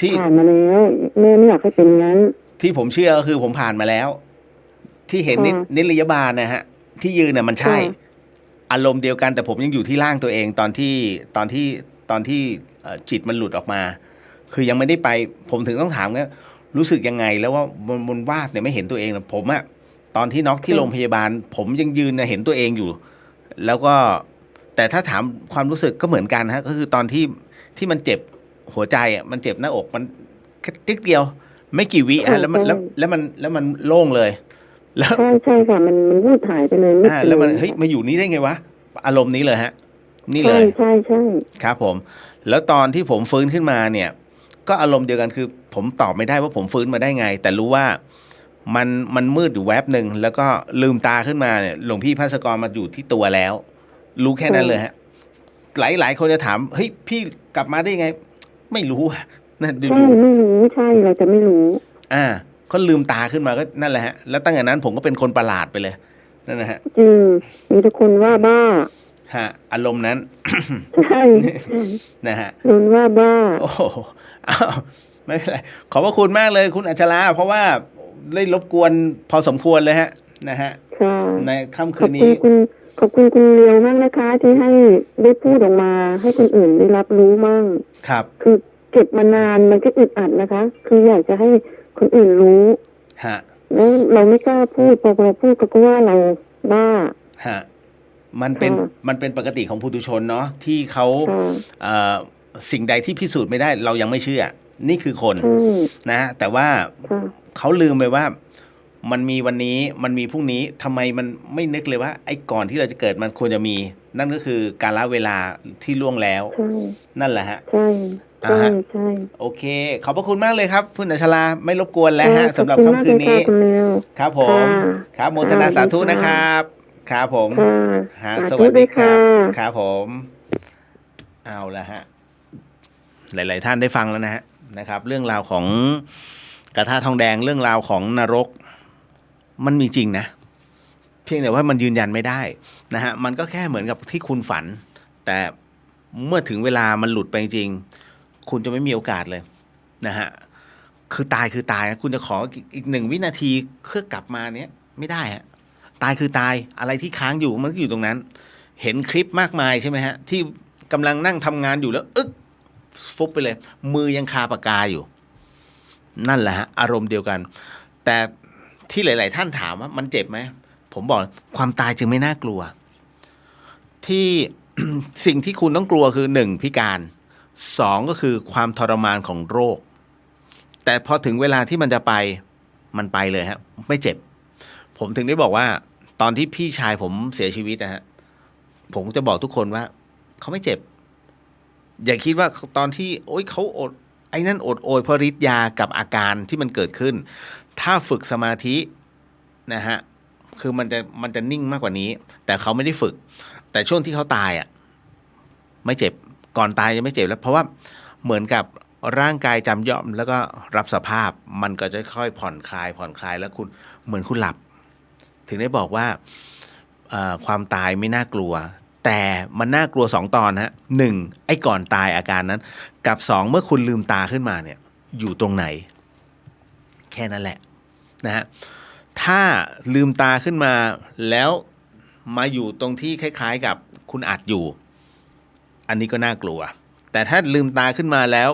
ที่ ผ่านมาแล้วแม่ไม่อยากให้เป็นงั้น ที่ผมเชื่อก็คือผมผ่านมาแล้ว ที่เห็น ค่ะ นิรยบาลนะฮะ ที่ยืนน่ะมันใช่ ค่ะ อารมณ์เดียวกันแต่ผมยังอยู่ที่ร่างตัวเองตอนที่จิตมันหลุดออกมา คือยังไม่ได้ไป ผมถึงต้องถามว่ารู้สึกยังไง แล้วว่าบนวาดเนี่ยไม่เห็นตัวเองนะผมอะตอนที่น็อกที่โรงพยาบาล ผมยังยืนนะเห็นตัวเองอยู่ แล้วก็แต่ถ้าถามความรู้สึกก็เหมือนกันฮะก็คือตอนที่มันเจ็บหัวใจอะมันเจ็บหน้าอกมันติ๊กเดียว ไม่กี่วิฮะแล้วมันโล่งเลย แล้ว ใช่ค่ะมันวูบหายไปเลยไม่ แล้วมัน เจอ เฮ้ยมาอยู่นี่ได้ไงวะอารมณ์นี้เลยฮะ นี่เลย ใช่ ครับผม แล้วตอนที่ผมฟื้นขึ้นมาเนี่ย ก็อารมณ์เดียวกันคือ ผมตอบไม่ได้ว่าผมฟื้นมาได้ไง แต่รู้ว่ามันมืดอยู่แวบหนึ่งแล้วก็ลืมตาขึ้นมาเนี่ยหลวงพี่ภาสกรมาอยู่ที่ตัวแล้ว รู้แค่นั้นเลยฮะ หลายคนจะถามเฮ้ยพี่กลับมาได้ยังไง ไม่รู้อะนั่นดู ใช่ไม่รู้ใช่เราจะไม่รู้ ก็ลืมตาขึ้นมาก็นั่นแหละฮะ แล้วตั้งแต่นั้นผมก็เป็นคนประหลาดไปเลยนั่นนะฮะ จริงมีทุกคนว่าบ้า ฮะ อารมณ์นั้น ใช่ นะฮะ โดนว่าบ้า โอ้โหอ้าวไม่เป็นไรขอบพระคุณมากเลยคุณอัชราเพราะว่าได้รบกวนพอสมควรเลยฮะนะฮะ ค่ะ ในค่ำ ข คื อบ น คุ นี้ ณขอบคุณเลียวมากนะคะ ที่ให้ได้พูดออกมา ให้คนอื่นได้รับรู้มั่ง ครับ คือเก็บมานานมันก็อึดอัดนะคะ คืออยากจะให้คนอื่นรู้ ฮะ แล้วเราไม่กล้าพูดพอเราพูดก็ว่าเราบ้า ฮะมันเป็น ค่ะ มันเป็นปกติของผู้ทุชนเนาะที่เขา ค่ะ เอ่อสิ่งใดที่พิสูจน์ไม่ได้เรายังไม่เชื่อ นี่คือคน ใช่ นะฮะแต่ว่า ค่ะ เขาลืมไปว่า มันมีวันนี้มันมีพรุ่งนี้ทำไมมันไม่นึกเลยว่า ไอ้ก่อนที่เราจะเกิดมันควรจะมี นั่นก็คือการละเวลาที่ล่วงแล้ว ใช่ นั่นแหละฮะ ใช่ อ่าฮะ ใช่ โอเค ขอบพระคุณมากเลยครับคุณอัชราไม่รบกวนแล้วฮะ ค่ะ สำหรับ ขอบคุณ ค่ำคืนนี้ มากเลยค่ะคุณเลียว ครับผม ค่ะ ครับโมทนาสาธุนะครับ ครับผม ค่ะ ฮะ สา ส ธุ วัสดีค ด้วย รับ ค่ะ ครับผม เอาละฮะ หลาย ๆ ท่านได้ฟังแล้วนะฮะนะครับ เรื่องราวของ กระทะทองแดงเรื่องราวของนรกมันมีจริงนะเพียงแต่ว่ามันยืนยันไม่ได้นะฮะมันก็แค่เหมือนกับที่คุณฝันแต่เมื่อถึงเวลามันหลุดไปจริงคุณจะไม่มีโอกาสเลยนะฮะคือตายคือตายนะคุณจะขออีก1 วินาทีเพื่อกลับมาเนี้ยไม่ได้ฮะตายคือตายอะไรที่ค้างอยู่มันก็อยู่ตรงนั้นเห็นคลิปมากมายใช่ไหมฮะที่กำลังนั่งทำงานอยู่แล้วฟุบไปเลยมือยังคาปากกาอยู่นั่นแหละฮะอารมณ์เดียวกันแต่ที่หลายๆท่านถามว่ามันเจ็บไหมผมบอกความตายจึงไม่น่ากลัวที่ สิ่งที่คุณต้องกลัวคือ1พิการ2ก็คือความทรมานของโรคแต่พอถึงเวลาที่มันจะไปมันไปเลยฮะไม่เจ็บผมถึงได้บอกว่าตอนที่พี่ชายผมเสียชีวิตนะฮะผมจะบอกทุกคนว่าเขาไม่เจ็บอย่าคิดว่าตอนที่โอ๊ยเขาอดไอ้นั่นอดโอยเพราะฤทธิ์ยากับอาการที่มันเกิดขึ้นถ้าฝึกสมาธินะฮะคือมันจะนิ่งมากกว่านี้แต่เขาไม่ได้ฝึกแต่ช่วงที่เขาตายอ่ะไม่เจ็บก่อนตายยังไม่เจ็บแล้วเพราะว่าเหมือนกับร่างกายจำยอมแล้วก็รับสภาพมันก็จะค่อยผ่อนคลายแล้วคุณเหมือนคุณหลับถึงได้บอกว่าความตายไม่น่ากลัวแต่มันน่ากลัว2 ตอนฮะ1ไอ้ก่อนตายอาการนั้นกับ2เมื่อคุณลืมตาขึ้นมาเนี่ยอยู่ตรงไหนแค่นั้นแหละนะฮะถ้าลืมตาขึ้นมาแล้วมาอยู่ตรงที่คล้ายๆกับคุณอัดอยู่อันนี้ก็น่ากลัวแต่ถ้าลืมตาขึ้นมาแล้ว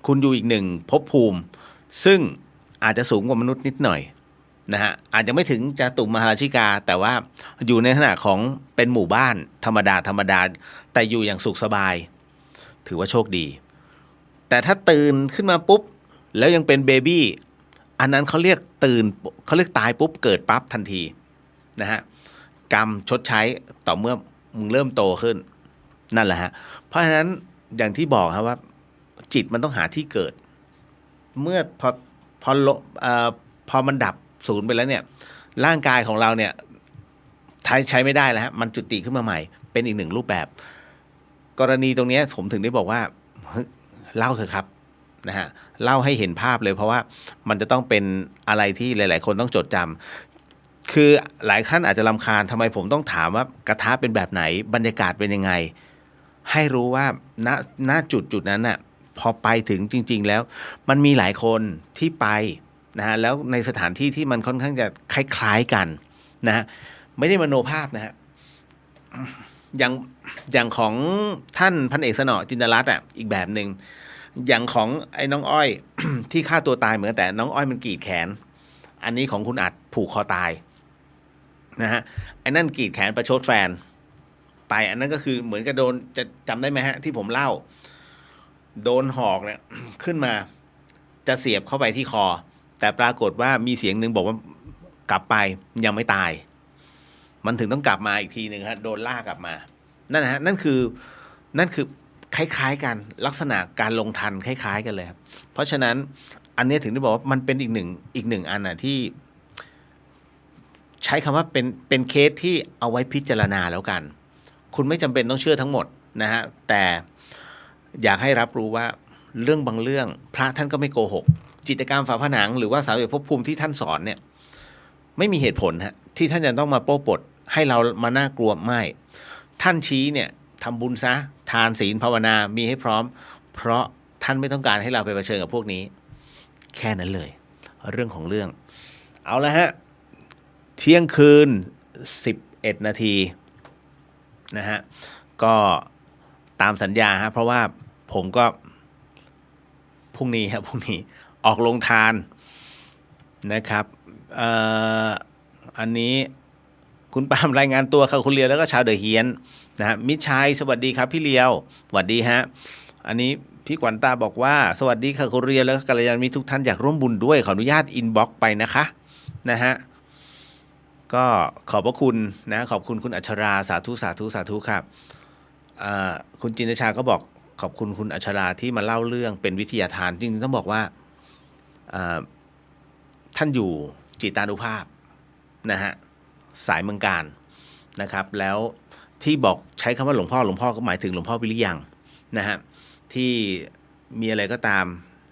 คุณอยู่อีก1ภพภูมิซึ่งอาจจะสูงกว่ามนุษย์นิดหน่อยนะฮะอาจจะไม่ถึงจาตุมหาราชิกาแต่ว่าอยู่ในขณะของเป็นหมู่บ้านธรรมดาแต่อยู่อย่างสุขสบายถือว่าโชคดีแต่ถ้าตื่นขึ้นมาปุ๊บแล้วยังเป็นเบบี้อันนั้นเขาเรียกตายปุ๊บเกิดปั๊บทันทีนะฮะกรรมชดใช้ต่อเมื่อมึงเริ่มโตขึ้นนั่นแหละฮะเพราะฉะนั้นอย่างที่บอกครับว่าจิตมันต้องหาที่เกิดเมื่อพอมันดับศูนย์ไปแล้วเนี่ยร่างกายของเราเนี่ยใช้ไม่ได้แล้วฮะมันจุติขึ้นมาใหม่เป็นอีก1รูปแบบกรณีตรงนี้ผมถึงได้บอกว่าเล่าเถอะครับนะฮะเล่าให้เห็นภาพเลยเพราะว่ามันจะต้องเป็นอะไรที่หลายๆคนต้องจดจำคือหลายท่านอาจจะรำคาญทำไมผมต้องถามว่ากระทะเป็นแบบไหนบรรยากาศเป็นยังไงให้รู้ว่าณจุดนั้นน่ะพอไปถึงจริงๆแล้วมันมีหลายคนที่ไปนะฮะแล้วในสถานที่ที่มันค่อนข้างจะคล้ายๆกันนะฮะไม่ได้มโนภาพนะฮะอย่างของท่านพันเอกสนอจินตรัตน์อ่ะอีกแบบหนึ่งอย่างของไอ้น้องอ้อย ที่ฆ่าตัวตายเหมือนแต่น้องอ้อยมันกรีดแขนอันนี้ของคุณอัดผูกคอตายนะฮะไอ้นั่นกรีดแขนประชดแฟนไปอันนั้นก็คือเหมือนกับโดนจะจำได้ไหมฮะที่ผมเล่าโดนหอกเนี่ยขึ้นมาจะเสียบเข้าไปที่คอแต่ปรากฏว่ามีเสียงหนึ่งบอกว่ากลับไปยังไม่ตายมันถึงต้องกลับมาอีกทีหนึ่งฮะโดนลากกลับมานั่นนะฮะนั่นคือคล้ายๆกันลักษณะการลงทันคล้ายๆกันเลยครับเพราะฉะนั้นอันนี้ถึงได้บอกว่ามันเป็นอีกหนึ่งอันน่ะที่ใช้คำว่าเป็นเคสที่เอาไว้พิจารณาแล้วกันคุณไม่จำเป็นต้องเชื่อทั้งหมดนะฮะแต่อยากให้รับรู้ว่าเรื่องบางเรื่องพระท่านก็ไม่โกหกจิตรกรรมฝาผนังหรือว่าสาวเหตุภพภูมิที่ท่านสอนเนี่ยไม่มีเหตุผลฮะที่ท่านจะต้องมาโป้ปดให้เรามาน่ากลัวไม่ท่านชี้เนี่ยทำบุญซะทานศีลภาวนามีให้พร้อมเพราะท่านไม่ต้องการให้เราไปเผชิญกับพวกนี้แค่นั้นเลยเรื่องของเรื่องเอาละฮะเที่ยงคืน11 นาทีนะฮะก็ตามสัญญาฮะเพราะว่าผมก็พรุ่งนี้ออกลงทานนะครับอันนี้คุณปามรายงานตัวค่ะคุณเลียวแล้วก็ชาวเดอะเฮียนนะฮะมิตรชัยสวัสดีครับพี่เลียวสวัสดีฮะอันนี้พี่ขวัญตาบอกว่าสวัสดีค่ะคุณเลียวแล้วก็กัลยาณมิตรทุกท่านอยากร่วมบุญด้วยขออนุญาตอินบ็อกซ์ไปนะคะนะฮะก็ขอบพระคุณนะขอบคุณคุณอัชราสาธุครับคุณจินตชาก็บอกขอบคุณคุณอัชราที่มาเล่าเรื่องเป็นวิทยาทานจริงๆต้องบอกว่าท่านอยู่จิตานุภาพนะฮะสายเมืองการนะครับแล้วที่บอกใช้คำว่าหลวงพ่อก็หมายถึงหลวงพ่อวิริยังนะฮะที่มีอะไรก็ตาม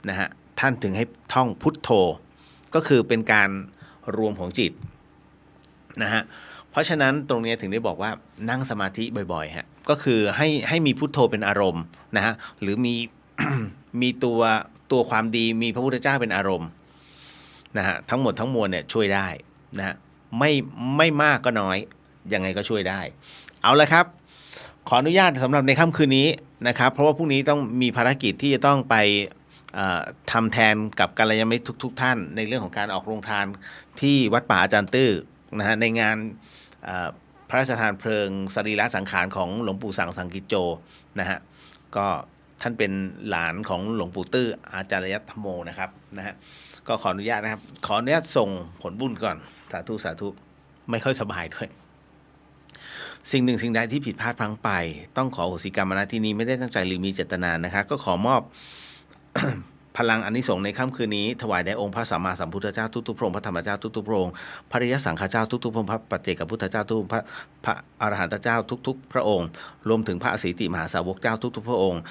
นะฮะท ท่านถึงให้ท่องพุทโธก็คือเป็นการรวมของจิตนะฮะเพราะฉะนั้นตรงนี้ถึงได้บอกว่านั่งสมาธิบ่อยๆฮะก็คือให้มีพุทโธเป็นอารมณ์นะฮะหรือมี มีตัวความดีมีพระพุทธเจ้าเป็นอารมณ์นะฮะทั้งหมดทั้งมวลเนี่ยช่วยได้นะฮะไม่มากก็น้อยยังไงก็ช่วยได้เอาละครับขออนุญาตสำหรับในค่ำคืนนี้นะครับเพราะว่าพรุ่งนี้ต้องมีภารกิจที่จะต้องไปทำแทนกับกัลยาณมิตรทุกท่านในเรื่องของการออกโรงทานที่วัดป่าอาจารย์ตื้อนะฮะในงานพระราชทานเพลิงสรีระสังขารของหลวงปู่สังสังกิจโจนะฮะก็ท่านเป็นหลานของหลวงปู่ตื้ออาจารยธรรมโมนะครับนะฮะก็ขออนุญาตนะครับขออนุญาตส่งผลบุญก่อนสาธุสาธุไม่ค่อยสบายด้วยสิ่งหนึ่งสิ่งใดที่ผิดพลาดพลั้งไปต้องขออโหสิกรรมณที่นี้ไม่ได้ตั้งใจหรือมีเจตนานะครับก็ขอมอบ พลังอานิสงส์ในค่ำคืนนี้ถวายแด่องค์พระสัมมาสัมพุทธเจ้าทุกๆพระองค์พระธรรมเจ้าทุกๆพระองค์พระอริยสังฆเจ้าทุกๆพระองค์พระปัจเจกพุทธเจ้าทุกพระอรหันตเจ้าทุกๆพระองค์รวมถึงพระอสีติมหาสาวกเจ้าทุกๆพระองค์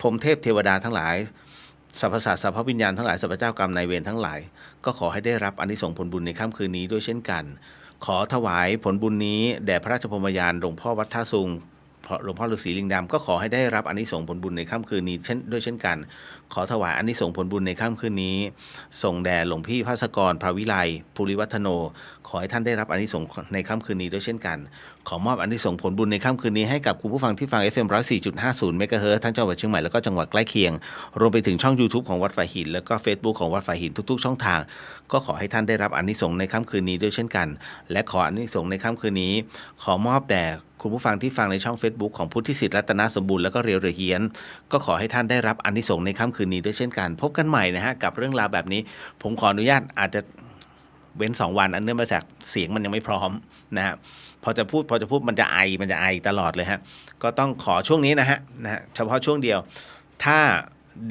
พรหมเทพเทวดาทั้งหลายสรรพสัตว์สรรพวิญญาณทั้งหลายสรรพเจ้ากรรมนายเวรทั้งหลายก็ขอให้ได้รับอานิสงส์ผลบุญในค่ำคืนนี้ด้วยเช่นกันขอถวายผลบุญนี้แด่พระราชพรหมยานหลวงพ่อวัดท่าซุงหลวงพ่อฤาษีลิงดำก็ขอให้ได้รับอานิสงส์ผลบุญในค่ำคืนนี้ด้วยเช่นกันขอถวายอานิสงส์ผลบุญในค่ำคืนนี้ส่งแด่หลวงพี่ภาสกรพระวิไลภูริวัฒโนขอให้ท่านได้รับอานิสงส์ในค่ำคืนนี้ด้วยเช่นกันขอมอบอานิสงส์ผลบุญในค่ำคืนนี้ให้กับคุณผู้ฟังที่ฟัง FM 104.50 เมกะเฮิรตซ์ทั้งจังหวัดเชียงใหม่แล้วก็จังหวัดใกล้เคียงรวมไปถึงช่อง YouTube ของวัดฝ่ายหินแล้วก็ Facebook ของวัดฝ่ายหินทุกๆช่องทางก็ขอให้ท่านได้รับอานิสงส์ในค่ำคืนนี้ด้วยเช่นกันและขออานิสงส์ในค่ำคืนนี้ขอมอบแด่คุณผู้ฟังที่ฟังในช่อง Facebook ของพุทธิสิทธิ์รัตนสมบูรณ์แล้วก็เรียวเรือเฮียนก็ขอให้ท่านได้รับอานิสงส์ในค่ำคืนนี้ด้วยเช่นกันพบกันใหม่นะฮะกับเรื่องราวแบบนี้ผมขออนุญาตอาจจะเว้น2 วันอันเนื่องมาจากเสียงมันยังไม่พร้อมนะฮะพอจะพูดมันจะไอตลอดเลยฮะก็ต้องขอช่วงนี้นะฮะเฉพาะช่วงเดียวถ้า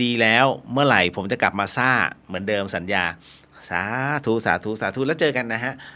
ดีแล้วเมื่อไหร่ผมจะกลับมาซ่าเหมือนเดิมสัญญาสาธุสาธุสาธุแล้วเจอกันนะฮะ